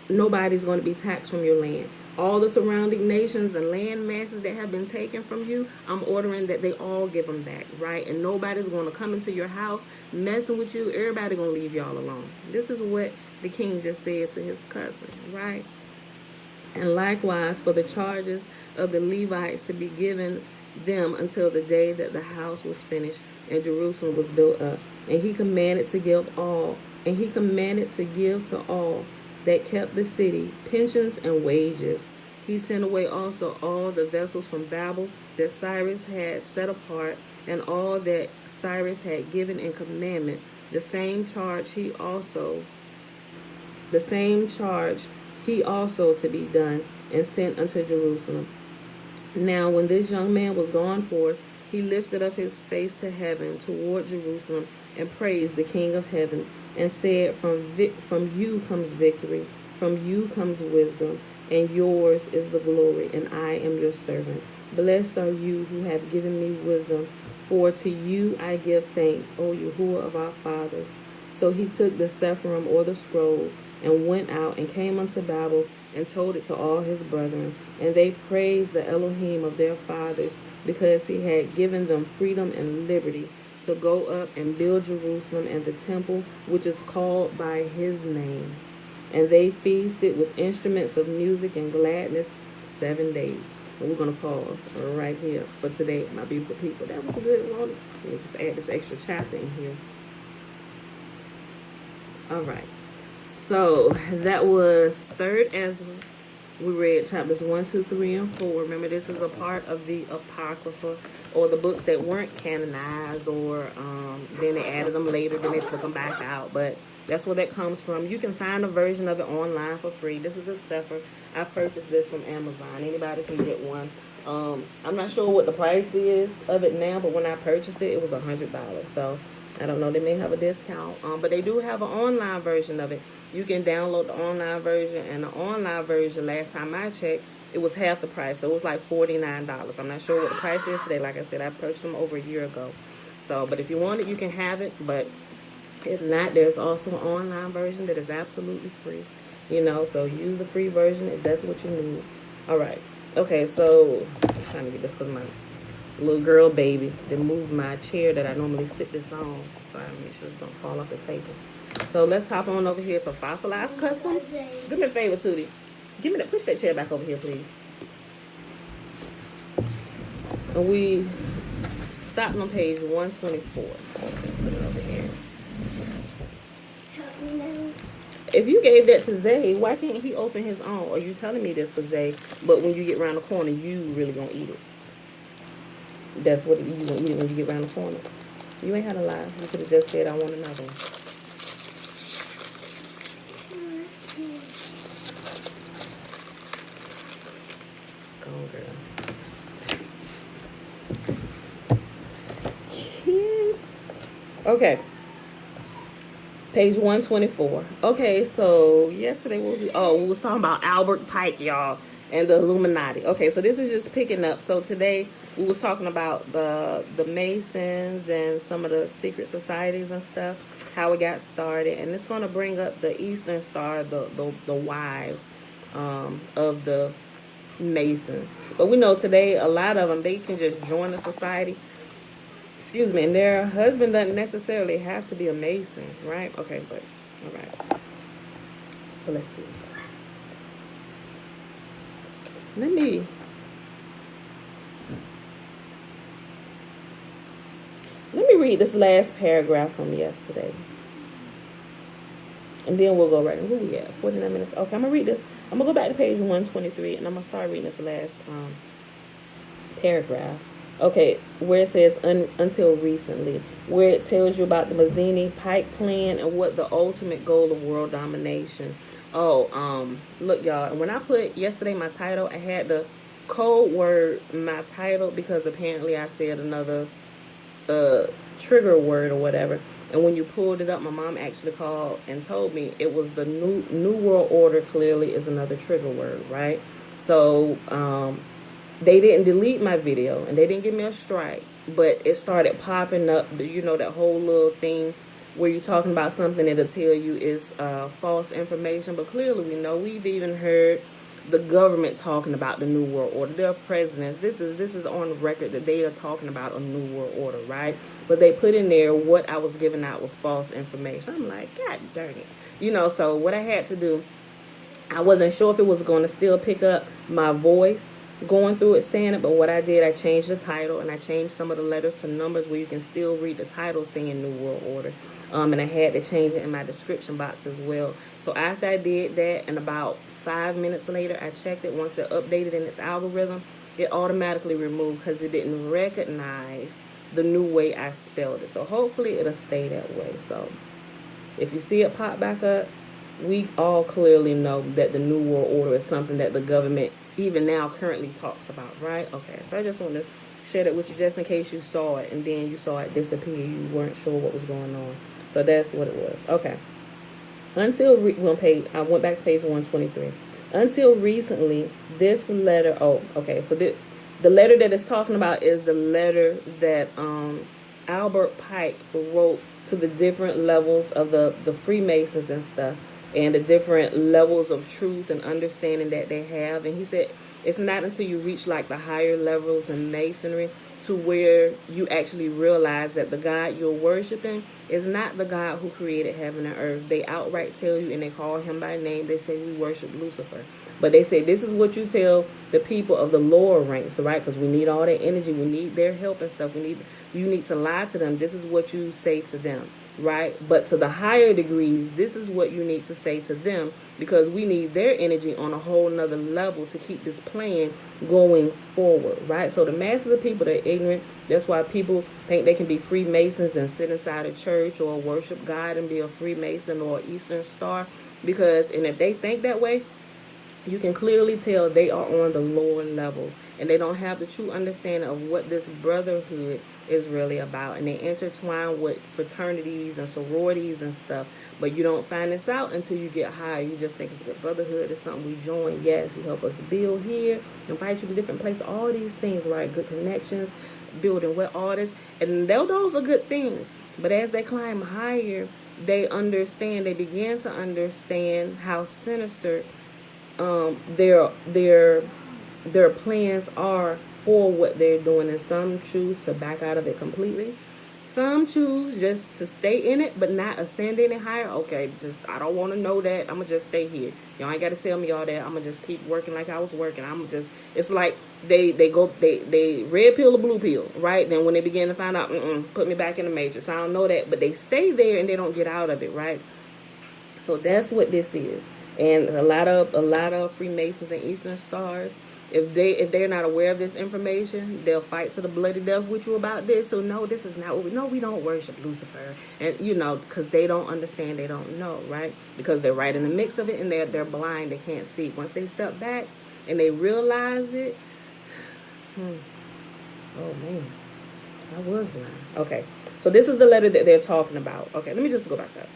nobody's going to be taxed from your land. All the surrounding nations and land masses that have been taken from you, I'm ordering that they all give them back, right? And nobody's going to come into your house messing with you. Everybody going to leave y'all alone. This is what the king just said to his cousin, right? And likewise for the charges of the Levites to be given them until the day that the house was finished and Jerusalem was built up. And he commanded to give to all that kept the city pensions and wages. He sent away also all the vessels from Babel that Cyrus had set apart, and all that Cyrus had given in commandment. The same charge he also to be done, and sent unto Jerusalem. Now when this young man was gone forth, he lifted up his face to heaven toward Jerusalem, and praised the King of heaven, and said, from you comes victory, from you comes wisdom, and yours is the glory, and I am your servant. Blessed are you who have given me wisdom, for to you I give thanks, O Yahuwah of our fathers. So he took the Sepharim, or the scrolls, and went out and came unto Babel, and told it to all his brethren. And they praised the Elohim of their fathers, because he had given them freedom and liberty to go up and build Jerusalem and the temple which is called by his name. And they feasted with instruments of music and gladness 7 days. And we're going to pause right here for today, my beautiful people. That was a good one. We'll just add this extra chapter in here. All right. So that was 3rd Ezra. We read chapters 1, 2, 3, and 4. Remember, this is a part of the Apocrypha, or the books that weren't canonized, or then they added them later, then they took them back out. But that's where that comes from. You can find a version of it online for free. This is a Sefer. I purchased this from Amazon. Anybody can get one. I'm not sure what the price is of it now, but when I purchased it, it was $100. So I don't know. They may have a discount. But they do have an online version of it. You can download the online version, and the online version, last time I checked, it was half the price. So it was like $49. I'm not sure what the price is today. Like I said, I purchased them over a year ago. So, but if you want it, you can have it. But if not, there's also an online version that is absolutely free. You know, so use the free version if that's what you need. All right. Okay, so I'm trying to get this because my little girl baby to move my chair that I normally sit this on, so I make sure it don't fall off the table. So let's hop on over here to Fossilized Customs. Do me a favor, Tootie. Give me that. Push that chair back over here, please. And we stopped on page 124. Put it over here. Help me now. If you gave that to Zay, why can't he open his own? Or you telling me this for Zay, but when you get around the corner, you really gonna eat it? That's what you gonna eat it when you get around the corner. You ain't had a lie. You could have just said, I want another one. Go on, girl. Kids. Okay. Page 124. Okay, so yesterday what was we was talking about Albert Pike, y'all, and the Illuminati. Okay, so this is just picking up. So today we was talking about the Masons and some of the secret societies and stuff, how it got started, and it's going to bring up the Eastern Star, the wives of the Masons. But we know today a lot of them, they can just join the society. Excuse me, and their husband doesn't necessarily have to be a Mason, right? Okay, but all right. So let's see. Let me read this last paragraph from yesterday. And then we'll go right in. Who we at? 49 minutes. Okay, I'm going to read this. I'm going to go back to page 123, and I'm going to start reading this last paragraph. Okay, where it says until recently, where it tells you about the Mazzini-Pike plan and what the ultimate goal of world domination. Look, y'all, when I put yesterday my title, I had the code word my title because apparently I said another trigger word or whatever. And when you pulled it up, my mom actually called and told me it was the new world order. Clearly is another trigger word, right? So they didn't delete my video and they didn't give me a strike, but it started popping up, you know, that whole little thing where you're talking about something that'll tell you is false information. But clearly we know, we've even heard the government talking about the new world order. Their presidents, this is on record that they are talking about a new world order, right? But they put in there what I was giving out was false information. I'm like, God darn it. You know, so what I had to do, I wasn't sure if it was going to still pick up my voice going through it saying it, but what I did, I changed the title and I changed some of the letters to numbers where you can still read the title saying New World Order. And I had to change it in my description box as well. So after I did that, and about 5 minutes later, I checked it. Once it updated in its algorithm, it automatically removed because it didn't recognize the new way I spelled it. So hopefully it'll stay that way. So if you see it pop back up, we all clearly know that the New World Order is something that the government even now currently talks about, right? Okay, so I just want to share that with you just in case you saw it and then you saw it disappear. You weren't sure what was going on. So that's what it was. Okay. I went back to page 123. Until recently, this letter, so the letter that it's talking about is the letter that Albert Pike wrote to the different levels of the Freemasons and stuff, and the different levels of truth and understanding that they have. And he said it's not until you reach like the higher levels in Masonry to where you actually realize that the God you're worshiping is not the God who created heaven and earth. They outright tell you, and they call him by name. They say we worship Lucifer. But they say this is what you tell the people of the lower ranks, right? Because we need all their energy. We need their help and stuff. You need to lie to them. This is what you say to them, right? But to the higher degrees, this is what you need to say to them, because we need their energy on a whole nother level to keep this plan going forward, right? So the masses of people that are ignorant, that's why people think they can be Freemasons and sit inside a church or worship God and be a Freemason or Eastern Star, and if they think that way, you can clearly tell they are on the lower levels and they don't have the true understanding of what this brotherhood is really about. And they intertwine with fraternities and sororities and stuff, but you don't find this out until you get higher. You just think it's a good brotherhood, it's something we join. Yes, you help us build here, invite you to different places, all these things, right? Good connections, building with artists, and those are good things. But as they climb higher, they begin to understand how sinister their plans are for what they're doing, and some choose to back out of it completely. Some choose just to stay in it, but not ascend any higher. Okay, just I don't want to know that. I'm gonna just stay here. Y'all ain't gotta tell me all that. I'm gonna just keep working like I was working. I'm just. It's like they red pill or blue pill, right? Then when they begin to find out, put me back in the matrix. I don't know that, but they stay there and they don't get out of it, right? So that's what this is. And a lot of Freemasons and Eastern Stars, if they're not aware of this information, they'll fight to the bloody death with you about this. So no, this is not what we don't worship Lucifer, and because they don't understand, they don't know, right? Because they're right in the mix of it, and they're blind, they can't see. Once they step back and they realize it, oh man, I was blind. Okay, so this is the letter that they're talking about. Okay, let me just go back up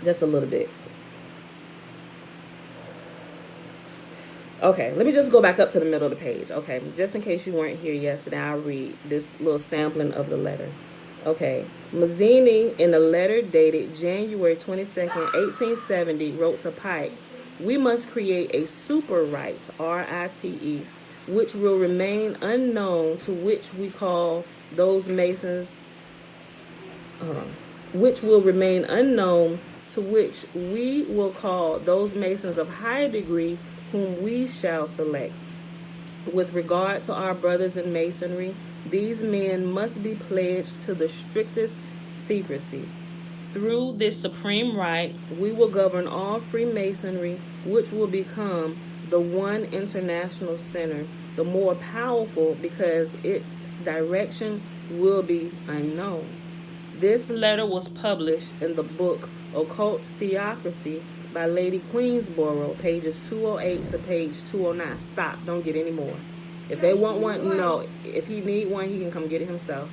just a little bit. Okay, let me just go back up to the middle of the page. Okay, just in case you weren't here yesterday, I'll read this little sampling of the letter. Okay, Mazzini, in a letter dated January 22nd, 1870, wrote to Pike, "We must create a super rite, R-I-T-E, which will remain unknown, to which we call those Masons, which will remain unknown, to which we will call those Masons of higher degree, whom we shall select. With regard to our brothers in Masonry, these men must be pledged to the strictest secrecy. Through this supreme rite, we will govern all Freemasonry, which will become the one international center, the more powerful because its direction will be unknown." This letter was published in the book Occult Theocracy by Lady Queensborough, pages 208 to page 209. Stop. Don't get any more. If they want one, no. If he need one, he can come get it himself.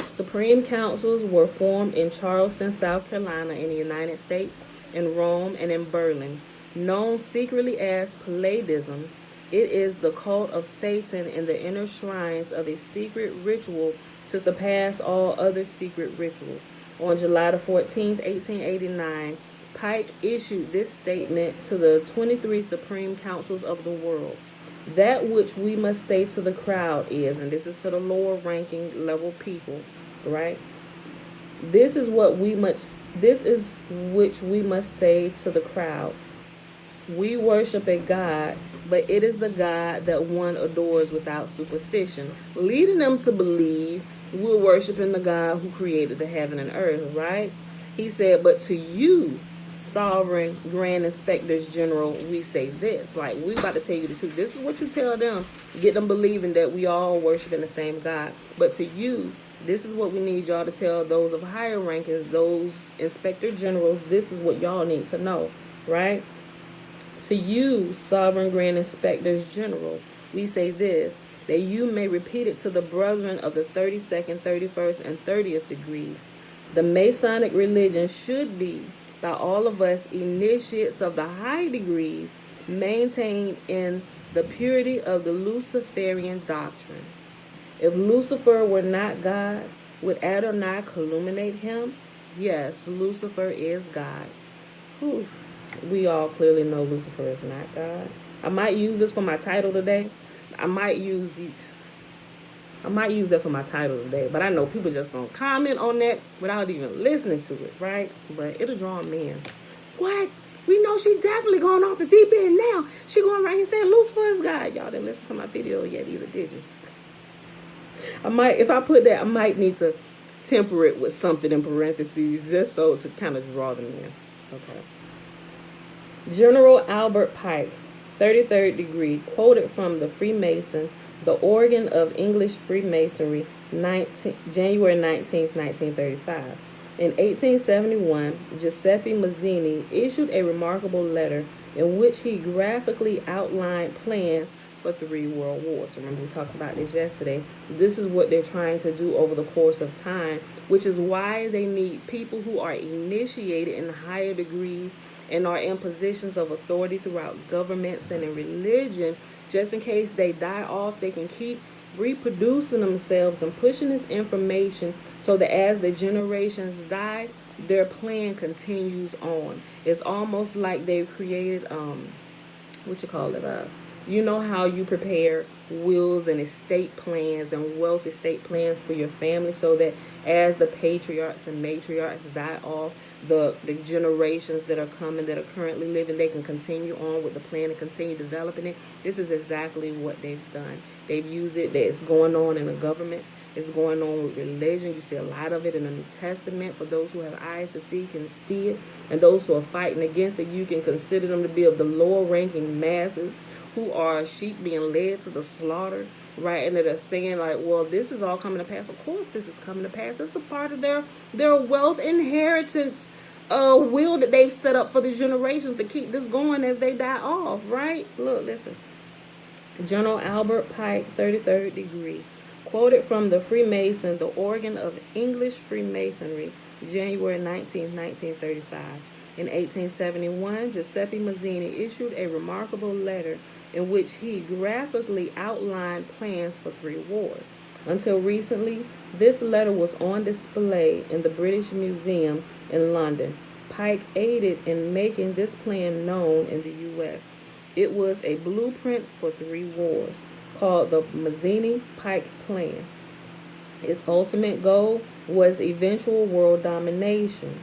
Supreme councils were formed in Charleston, South Carolina, in the United States, in Rome, and in Berlin. Known secretly as Palladism, it is the cult of Satan in the inner shrines of a secret ritual to surpass all other secret rituals. On July the 14th, 1889, Pike issued this statement to the 23 Supreme Councils of the world. "That which we must say to the crowd is," and this is to the lower ranking level people, right? This is which we must say to the crowd. "We worship a God, but it is the God that one adores without superstition," leading them to believe we're worshiping the God who created the heaven and earth, right? He said, "But to you, sovereign grand inspectors general, we say this." Like, we about to tell you the truth. This is what you tell them. Get them believing that we all worshiping the same God. But to you, this is what we need y'all to tell those of higher rankings, those inspector generals. This is what y'all need to know, right? "To you, sovereign grand inspectors general, we say this, that you may repeat it to the brethren of the 32nd, 31st, and 30th degrees. The Masonic religion should be, by all of us initiates of the high degrees, maintained in the purity of the Luciferian doctrine. If Lucifer were not God, would Adonai illuminate him? Yes, Lucifer is God." Whew. We all clearly know Lucifer is not God. I might use this for my title today. I might use that for my title today, but I know people just gonna comment on that without even listening to it, right? But it'll draw them in. What? We know she definitely going off the deep end now. She going right here saying Lucifer is God. Y'all didn't listen to my video yet either, did you? If I put that, I might need to temper it with something in parentheses just so to kind of draw them in. Okay. General Albert Pike, 33rd degree, quoted from the Freemason, the Organ of English Freemasonry, January 19th, 1935. In 1871, Giuseppe Mazzini issued a remarkable letter in which he graphically outlined plans for 3 world wars. Remember, we talked about this yesterday. This is what they're trying to do over the course of time, which is why they need people who are initiated in higher degrees and are in positions of authority throughout governments and in religion, just in case they die off, they can keep reproducing themselves and pushing this information so that as the generations die, their plan continues on. It's almost like they've created, you know how you prepare wills and estate plans and wealth estate plans for your family, so that as the patriarchs and matriarchs die off, the generations that are coming, that are currently living, they can continue on with the plan and continue developing it. This is exactly what they've done. They've used it. It's going on in the governments. It's going on with religion. You see a lot of it in the New Testament. For those who have eyes to see can see it. And those who are fighting against it, you can consider them to be of the lower ranking masses who are sheep being led to the slaughter, right? And that are saying like, well, this is all coming to pass. Of course this is coming to pass. It's a part of their wealth inheritance will that they've set up for the generations to keep this going as they die off, right? Look, listen. General Albert Pike, 33rd degree, quoted from the Freemason, the Organ of English Freemasonry, January 19, 1935. In 1871, Giuseppe Mazzini issued a remarkable letter in which he graphically outlined plans for 3 wars. Until recently, this letter was on display in the British Museum in London. Pike aided in making this plan known in the U.S. It was a blueprint for 3 wars called the Mazzini-Pike Plan. Its ultimate goal was eventual world domination.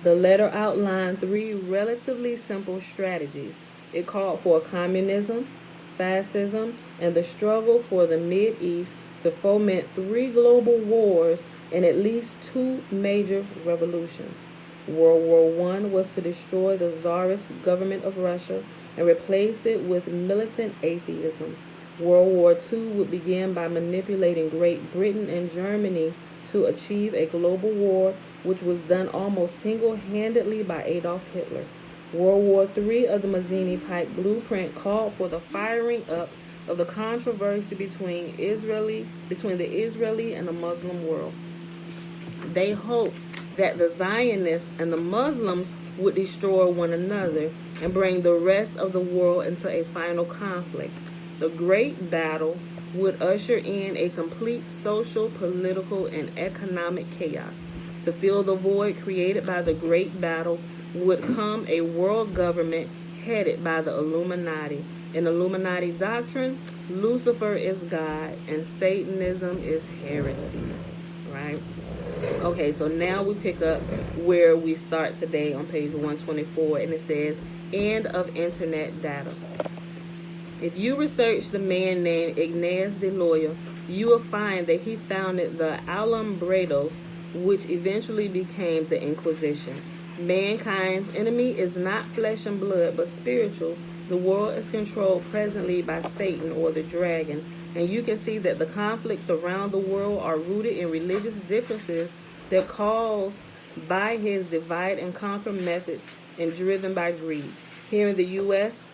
The letter outlined 3 relatively simple strategies. It called for communism, fascism, and the struggle for the Mideast to foment 3 global wars and at least 2 major revolutions. World War I was to destroy the Tsarist government of Russia and replace it with militant atheism. World War II would begin by manipulating Great Britain and Germany to achieve a global war, which was done almost single-handedly by Adolf Hitler. World War III of the Mazzini-Pike blueprint called for the firing up of the controversy between the Israeli and the Muslim world. They hoped that the Zionists and the Muslims would destroy one another and bring the rest of the world into a final conflict. The Great Battle would usher in a complete social, political, and economic chaos. To fill the void created by the Great Battle would come a world government headed by the Illuminati. In Illuminati doctrine, Lucifer is God and Satanism is heresy, right? Okay, so now we pick up where we start today on page 124, and it says, end of internet data. If you research the man named Ignaz de Loyola, you will find that he founded the Alumbrados, which eventually became the Inquisition. Mankind's enemy is not flesh and blood, but spiritual. The world is controlled presently by Satan or the dragon, and you can see that the conflicts around the world are rooted in religious differences that are caused by his divide and conquer methods and driven by greed. Here in the U.S.,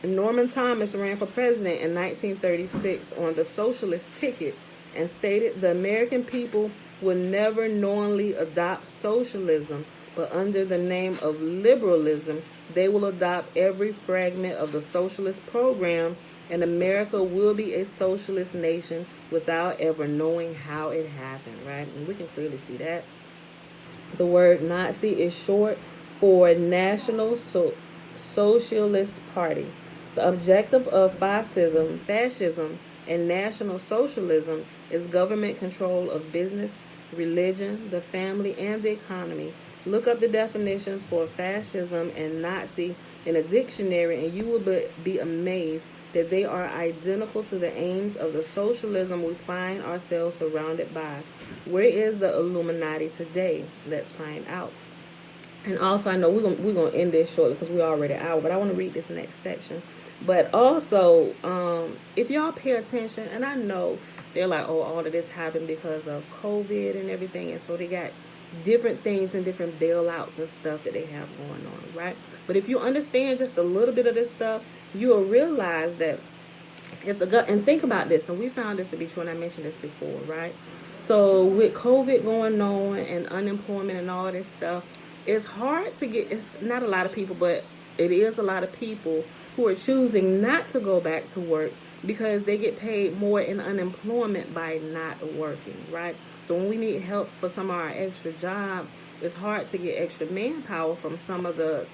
Norman Thomas ran for president in 1936 on the socialist ticket and stated the American people would never knowingly adopt socialism, but under the name of liberalism, they will adopt every fragment of the socialist program, and America will be a socialist nation without ever knowing how it happened, right? And we can clearly see that. The word Nazi is short for National Socialist Party. The objective of fascism, and National Socialism is government control of business, religion, the family, and the economy. Look up the definitions for fascism and Nazi in a dictionary, and you will be amazed that they are identical to the aims of the socialism we find ourselves surrounded by. Where is the Illuminati today? Let's find out. And also, I know we're gonna end this shortly because we're already out, but I want to read this next section. But also, if y'all pay attention, and I know they're like, oh, all of this happened because of COVID and everything, and so they got different things and different bailouts and stuff that they have going on, right? But if you understand just a little bit of this stuff, you'll realize that and think about this, and we found this to be true, and I mentioned this before, right? So with COVID going on and unemployment and all this stuff, it's hard to get, it's not a lot of people, but it is a lot of people who are choosing not to go back to work because they get paid more in unemployment by not working, right? So when we need help for some of our extra jobs, it's hard to get extra manpower from some of the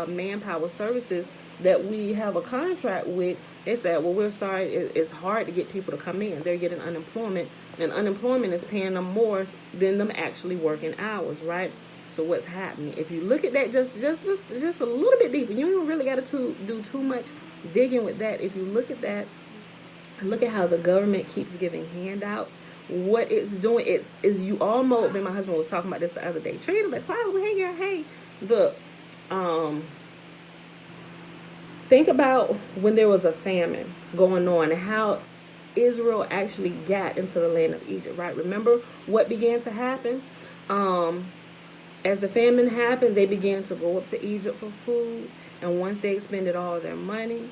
manpower services that we have a contract with. They said, well, we're sorry, it's hard to get people to come in. They're getting unemployment, and unemployment is paying them more than them actually working hours, right? So what's happening? If you look at that just a little bit deeper, you don't really got to do too much digging with that. If you look at that, look at how the government keeps giving handouts. What it's doing, is you almost. My husband was talking about this the other day. Trina, that's why hey girl, hey, the think about when there was a famine going on and how Israel actually got into the land of Egypt, right? Remember what began to happen? As the famine happened, they began to go up to Egypt for food. And once they expended all their money,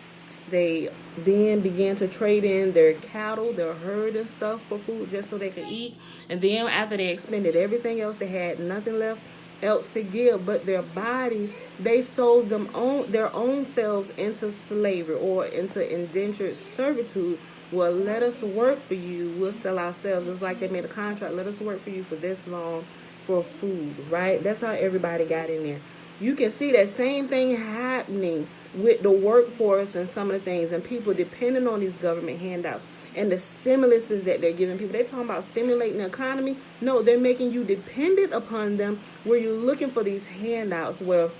they then began to trade in their cattle, their herd and stuff for food just so they could eat. And then after they expended everything else, they had nothing left else to give but their bodies. They sold their own selves into slavery or into indentured servitude. Well, let us work for you. We'll sell ourselves. It was like they made a contract. Let us work for you for this long for food, right? That's how everybody got in there. You can see that same thing happening with the workforce and some of the things, and people depending on these government handouts and the stimuluses that they're giving people. They're talking about stimulating the economy. No, they're making you dependent upon them, where you're looking for these handouts. Well,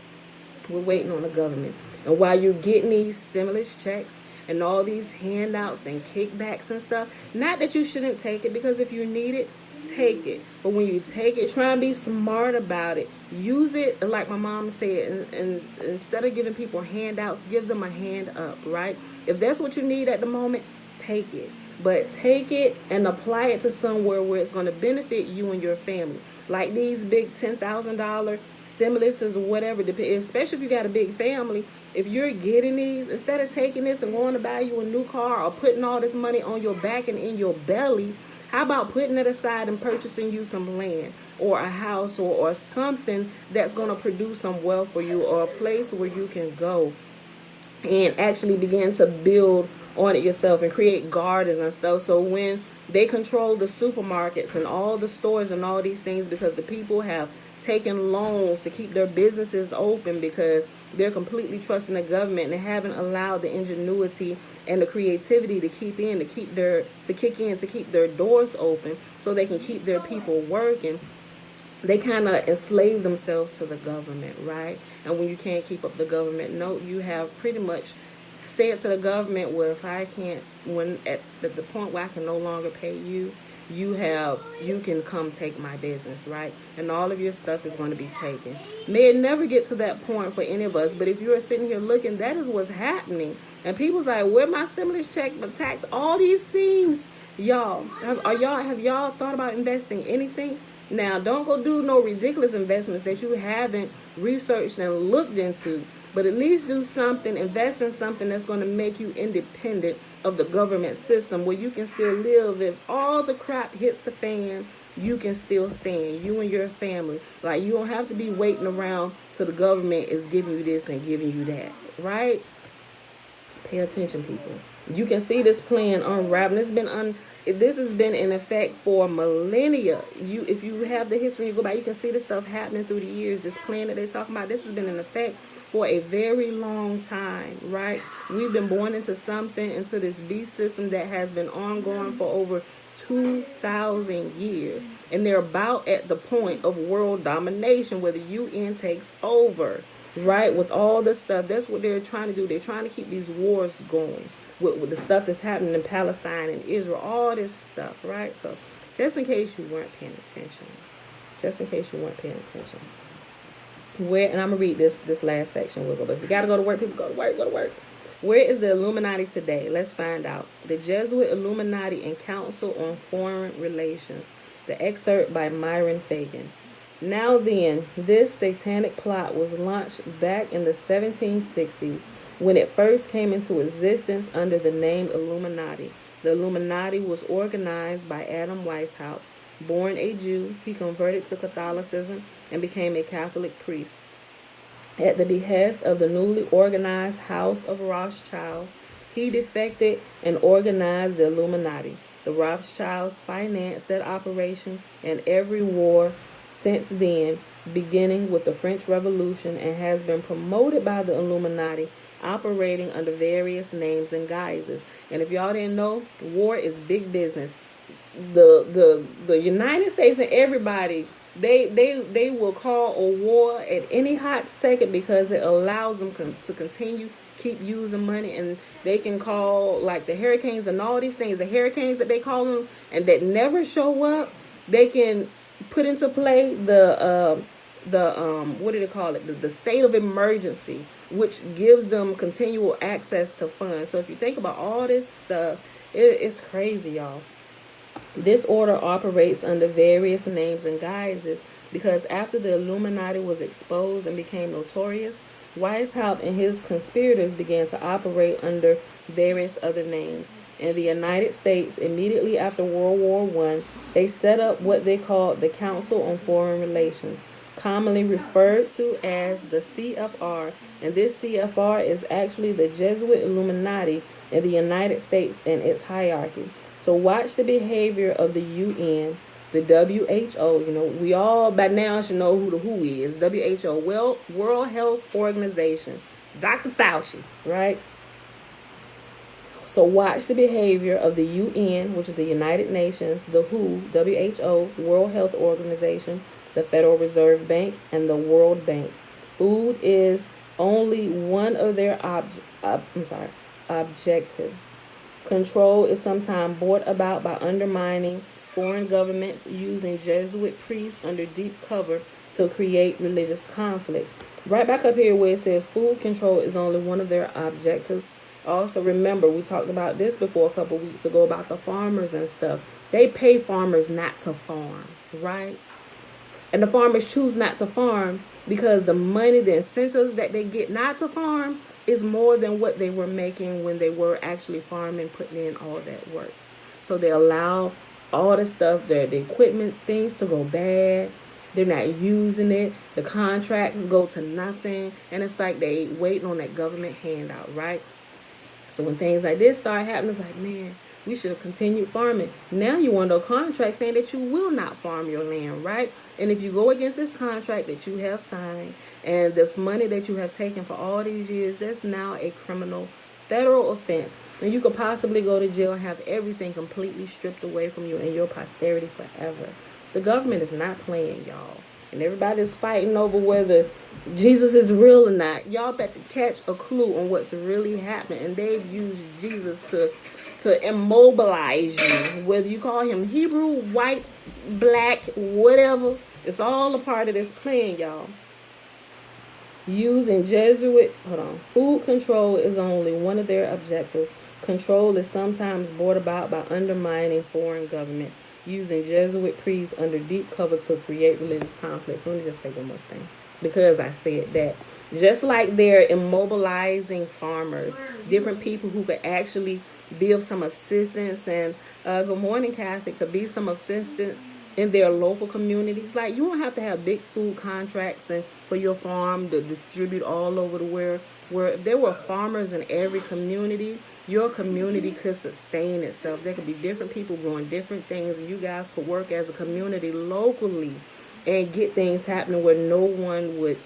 we're waiting on the government. And while you're getting these stimulus checks and all these handouts and kickbacks and stuff, not that you shouldn't take it, because if you need it, take it. But when you take it, try and be smart about it. Use it like my mom said, and instead of giving people handouts, give them a hand up, right? If that's what you need at the moment, take it. But take it and apply it to somewhere where it's going to benefit you and your family. Like these big $10,000 stimuluses or whatever, especially if you got a big family. If you're getting these, instead of taking this and going to buy you a new car or putting all this money on your back and in your belly, how about putting it aside and purchasing you some land or a house or something that's going to produce some wealth for you, or a place where you can go and actually begin to build on it yourself and create gardens and stuff. So when they control the supermarkets and all the stores and all these things, because the people have taken loans to keep their businesses open because they're completely trusting the government and haven't allowed the ingenuity and the creativity to keep their doors open so they can keep their people working. They kind of enslave themselves to the government, right? And when you can't keep up the government note, you have pretty much said to the government, well, if I can't, when at the point where I can no longer pay you, you can come take my business, right? And all of your stuff is going to be taken. May it never get to that point for any of us, but if you're sitting here looking, that is what's happening. And people's like, where my stimulus check, my tax, all these things, y'all. Have y'all thought about investing anything? Now, don't go do no ridiculous investments that you haven't researched and looked into. But at least do something, invest in something that's going to make you independent of the government system, where you can still live. If all the crap hits the fan, you can still stand, you and your family. Like, you don't have to be waiting around till the government is giving you this and giving you that, right? Pay attention, people. You can see this plan unraveling. This has been in effect for millennia. If you have the history, you go back, you can see this stuff happening through the years. This plan that they're talking about, this has been in effect for a very long time, right? We've been born into this beast system that has been ongoing for over 2,000 years. And they're about at the point of world domination, where the UN takes over, right? With all this stuff. That's what they're trying to do. They're trying to keep these wars going. With the stuff that's happening in Palestine and Israel, all this stuff, right? So just in case you weren't paying attention. And I'm going to read this last section. But if you got to go to work, people, go to work. Where is the Illuminati today? Let's find out. The Jesuit Illuminati and Council on Foreign Relations. The excerpt by Myron Pagan. Now then, this satanic plot was launched back in the 1760s when it first came into existence under the name Illuminati. The Illuminati was organized by Adam Weishaupt. Born a Jew, he converted to Catholicism and became a Catholic priest. At the behest of the newly organized House of Rothschild, He defected and organized the Illuminati. The Rothschilds financed that operation and every war since then, beginning with the French Revolution, and has been promoted by the Illuminati, operating under various names and guises. And if y'all didn't know, war is big business. The United States and everybody, they will call a war at any hot second because it allows them to continue keep using money, and they can call like the hurricanes and all these things, the hurricanes that they call them and that never show up. They can put into play the what do they call it, the state of emergency, which gives them continual access to funds. So if you think about all this stuff, it's crazy, y'all. This order operates under various names and guises because after the Illuminati was exposed and became notorious, Weishaupt and his conspirators began to operate under various other names. In the United States, immediately after World War I, they set up what they called the Council on Foreign Relations, commonly referred to as the CFR, and this CFR is actually the Jesuit Illuminati in the United States and its hierarchy. So watch the behavior of the UN, the WHO. You know, we all by now should know who the WHO is. WHO, World Health Organization, Dr. Fauci, right? So watch the behavior of the UN, which is the United Nations, the WHO, WHO, World Health Organization, the Federal Reserve Bank, and the World Bank. Food is only one of their objectives. Control is sometimes brought about by undermining foreign governments, using Jesuit priests under deep cover to create religious conflicts. Right back up here where it says food control is only one of their objectives. Also remember, we talked about this before a couple weeks ago about the farmers and stuff. They pay farmers not to farm, right? And the farmers choose not to farm because the money, the incentives that they get not to farm is more than what they were making when they were actually farming, putting in all that work. So they allow all the stuff, the equipment, things to go bad. They're not using it. The contracts go to nothing. And it's like they waiting on that government handout, right? So when things like this start happening, it's like, man, we should have continued farming. Now you want a contract saying that you will not farm your land, right? And if you go against this contract that you have signed and this money that you have taken for all these years, that's now a criminal federal offense. And you could possibly go to jail and have everything completely stripped away from you and your posterity forever. The government is not playing, y'all. And everybody's fighting over whether Jesus is real or not. Y'all better catch a clue on what's really happening. And they've used Jesus to immobilize you. Whether you call him Hebrew, white, black, whatever. It's all a part of this plan, y'all. Using Jesuit, food control is only one of their objectives. Control is sometimes brought about by undermining foreign governments, using Jesuit priests under deep cover to create religious conflicts. Let me just say one more thing, because I said that. Just like they're immobilizing farmers, different people who could actually be of some assistance, and good morning, Catholic, could be some assistance in their local communities. Like, you don't have to have big food contracts and for your farm to distribute all over the world. Where if there were farmers in every community, your community could sustain itself. There could be different people growing different things, and you guys could work as a community locally and get things happening where no one would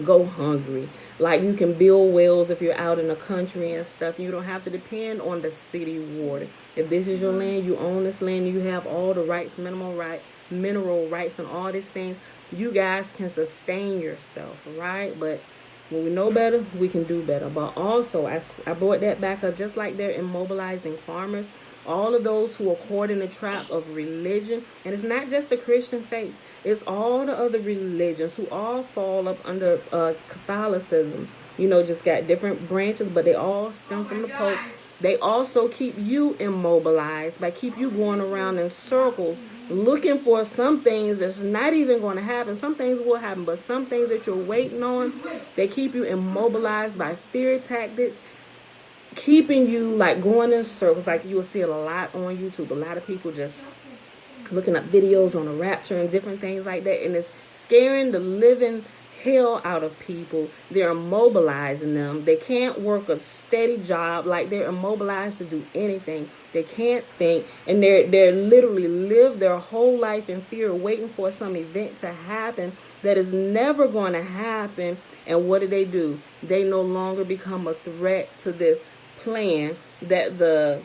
go hungry. Like, you can build wells if you're out in the country and stuff. You don't have to depend on the city water. If this is your land, you own this land, you have all the rights, mineral rights and all these things, you guys can sustain yourself, right? But when we know better, we can do better. But also, I brought that back up, just like they're immobilizing farmers, all of those who are caught in the trap of religion. And it's not just the Christian faith. It's all the other religions who all fall up under Catholicism. You know, just got different branches, but they all stem from the Pope. They also keep you immobilized by keep you going around in circles looking for some things that's not even going to happen. Some things will happen, but some things that you're waiting on, they keep you immobilized by fear tactics, keeping you like going in circles. Like, you will see it a lot on YouTube. A lot of people just looking up videos on the rapture and different things like that, and it's scaring the living hell out of people. They're immobilizing them. They can't work a steady job. Like, they're immobilized to do anything. They can't think, and they're literally live their whole life in fear, waiting for some event to happen that is never going to happen. And what do? They no longer become a threat to this plan that the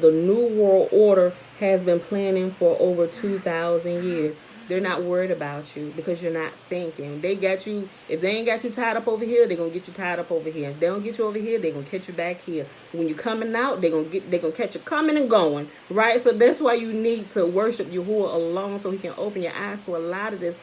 new world order has been planning for over 2,000 years. They're not worried about you because you're not thinking. They got you. If they ain't got you tied up over here, they're gonna get you tied up over here. If they don't get you over here, they're gonna catch you back here. When you're coming out, they're gonna catch you coming and going. Right? So that's why you need to worship YAHUAH alone, so he can open your eyes to a lot of this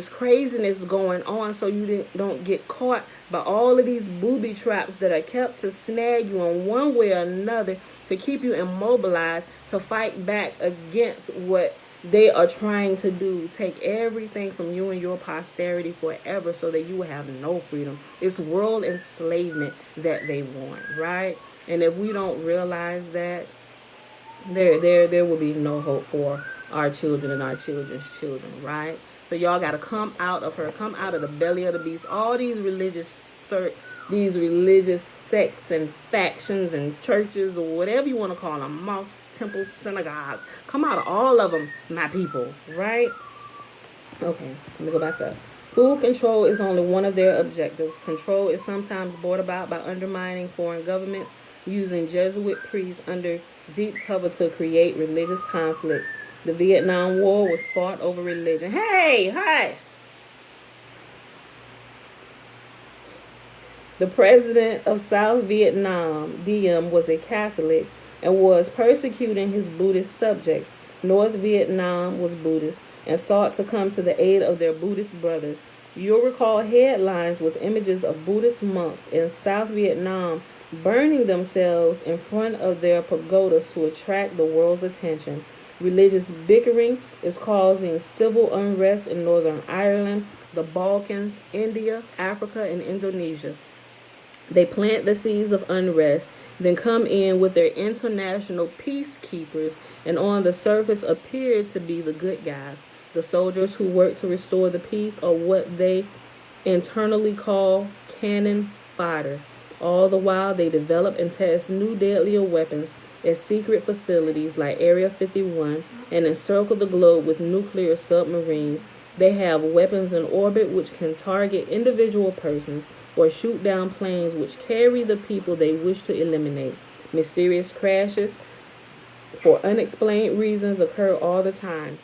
craziness going on, so you don't get caught by all of these booby traps that are kept to snag you in one way or another, to keep you immobilized, to fight back against what they are trying to do. Take everything from you and your posterity forever, so that you will have no freedom. It's world enslavement that they want, right? And if we don't realize that, there will be no hope for our children and our children's children, right? So y'all got to come out of her, come out of the belly of the beast. All these religious sects and factions and churches, or whatever you want to call them, mosques, temples, synagogues. Come out of all of them, my people, right? Okay, let me go back up. Food control is only one of their objectives. Control is sometimes brought about by undermining foreign governments, using Jesuit priests under deep cover to create religious conflicts. The Vietnam War was fought over religion. Hey, hush! The president of South Vietnam, Diem, was a Catholic and was persecuting his Buddhist subjects. North Vietnam was Buddhist and sought to come to the aid of their Buddhist brothers. You'll recall headlines with images of Buddhist monks in South Vietnam burning themselves in front of their pagodas to attract the world's attention. Religious bickering is causing civil unrest in Northern Ireland, the Balkans, India, Africa, and Indonesia. They plant the seeds of unrest, then come in with their international peacekeepers, and on the surface appear to be the good guys. The soldiers who work to restore the peace are what they internally call cannon fodder. All the while, they develop and test new deadlier weapons at secret facilities like Area 51 and encircle the globe with nuclear submarines. They have weapons in orbit which can target individual persons or shoot down planes which carry the people they wish to eliminate. Mysterious crashes for unexplained reasons occur all the time.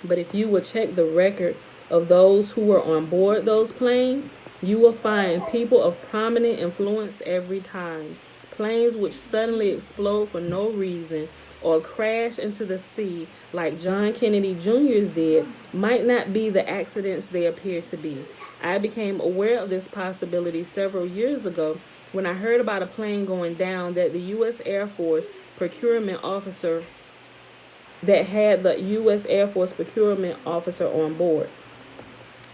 But if you will check the record of those who were on board those planes, you will find people of prominent influence every time. Planes which suddenly explode for no reason or crash into the sea like John Kennedy Jr.'s did might not be the accidents they appear to be. I became aware of this possibility several years ago when I heard about a plane going down that the U.S. Air Force procurement officer on board.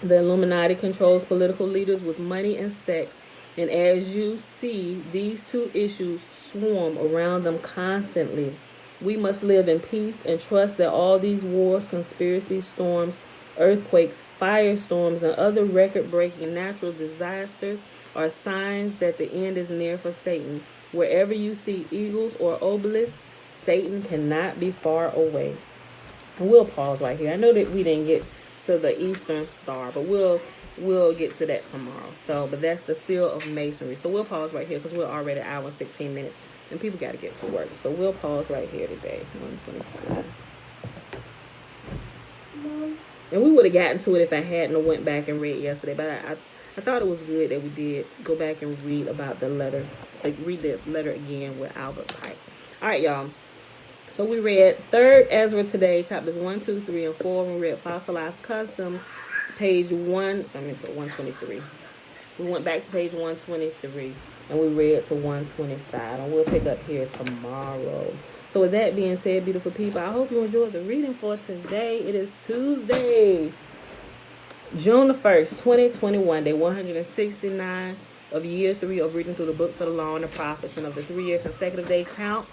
The Illuminati controls political leaders with money and sex, and as you see, these two issues swarm around them constantly. We must live in peace and trust that all these wars, conspiracy storms, earthquakes, firestorms, and other record-breaking natural disasters are signs that the end is near for Satan. Wherever you see eagles or obelisks, Satan cannot be far away. And we'll pause right here. I know that we didn't get to the Eastern Star, but we'll get to that tomorrow. But that's the seal of masonry. So we'll pause right here because we're already an hour and 16 minutes, and people got to get to work. So we'll pause right here today. 125. And we would have gotten to it if I hadn't went back and read yesterday, but I thought it was good that we did go back and read about the letter, read the letter again with Albert Pike. All right, y'all. So we read 3rd Ezra today, chapters 1, 2, 3, and 4. We read Fossilized Customs, page 123. We went back to page 123, and we read to 125. And we'll pick up here tomorrow. So with that being said, beautiful people, I hope you enjoyed the reading for today. It is Tuesday, June the 1st, 2021, day 169 of year 3 of reading through the books of the law and the prophets, and of the 3-year consecutive day count.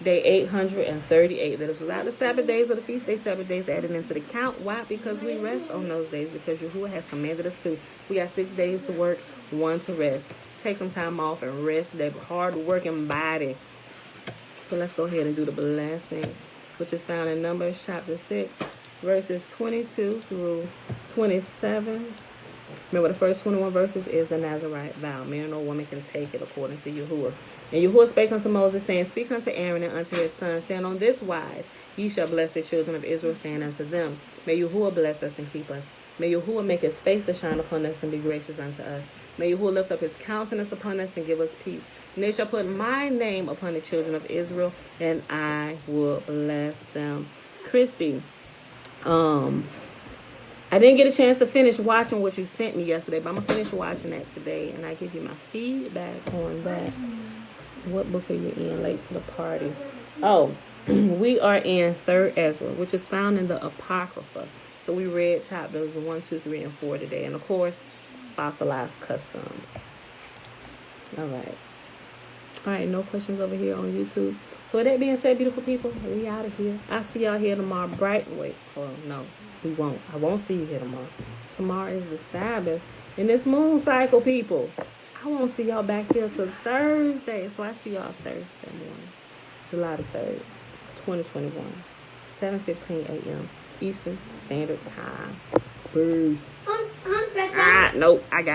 Day 838. That is without the Sabbath days or the feast day Sabbath days added into the count. Why? Because we rest on those days. Because Yahuwah has commanded us to. We got 6 days to work, 1 to rest. Take some time off and rest that hard working body. So let's go ahead and do the blessing, which is found in Numbers chapter 6, verses 22 through 27. Remember, the first 21 verses is a Nazirite vow. Man or woman can take it according to Yahuwah. And Yahuwah spake unto Moses, saying, Speak unto Aaron and unto his sons, saying, On this wise ye shall bless the children of Israel, saying unto them, May Yahuwah bless us and keep us. May Yahuwah make his face to shine upon us and be gracious unto us. May Yahuwah lift up his countenance upon us and give us peace. And they shall put my name upon the children of Israel, and I will bless them. Christy, I didn't get a chance to finish watching what you sent me yesterday, but I'm going to finish watching that today, and I give you my feedback on that. What book are you in? Late to the party. Oh, we are in 3rd Ezra, which is found in the Apocrypha. So we read chapters 1, 2, 3, and 4 today. And, of course, Fossilized customs. All right. All right, no questions over here on YouTube. So with that being said, beautiful people, we out of here. I'll see y'all here tomorrow bright. Wait, hold on, no. We won't. I won't see you here tomorrow. Tomorrow is the Sabbath. In this moon cycle, people, I won't see y'all back here till Thursday. So I see y'all Thursday morning, July the 3rd, 2021, 7:15 a.m. Eastern Standard Time. Peace. Nope, I got it.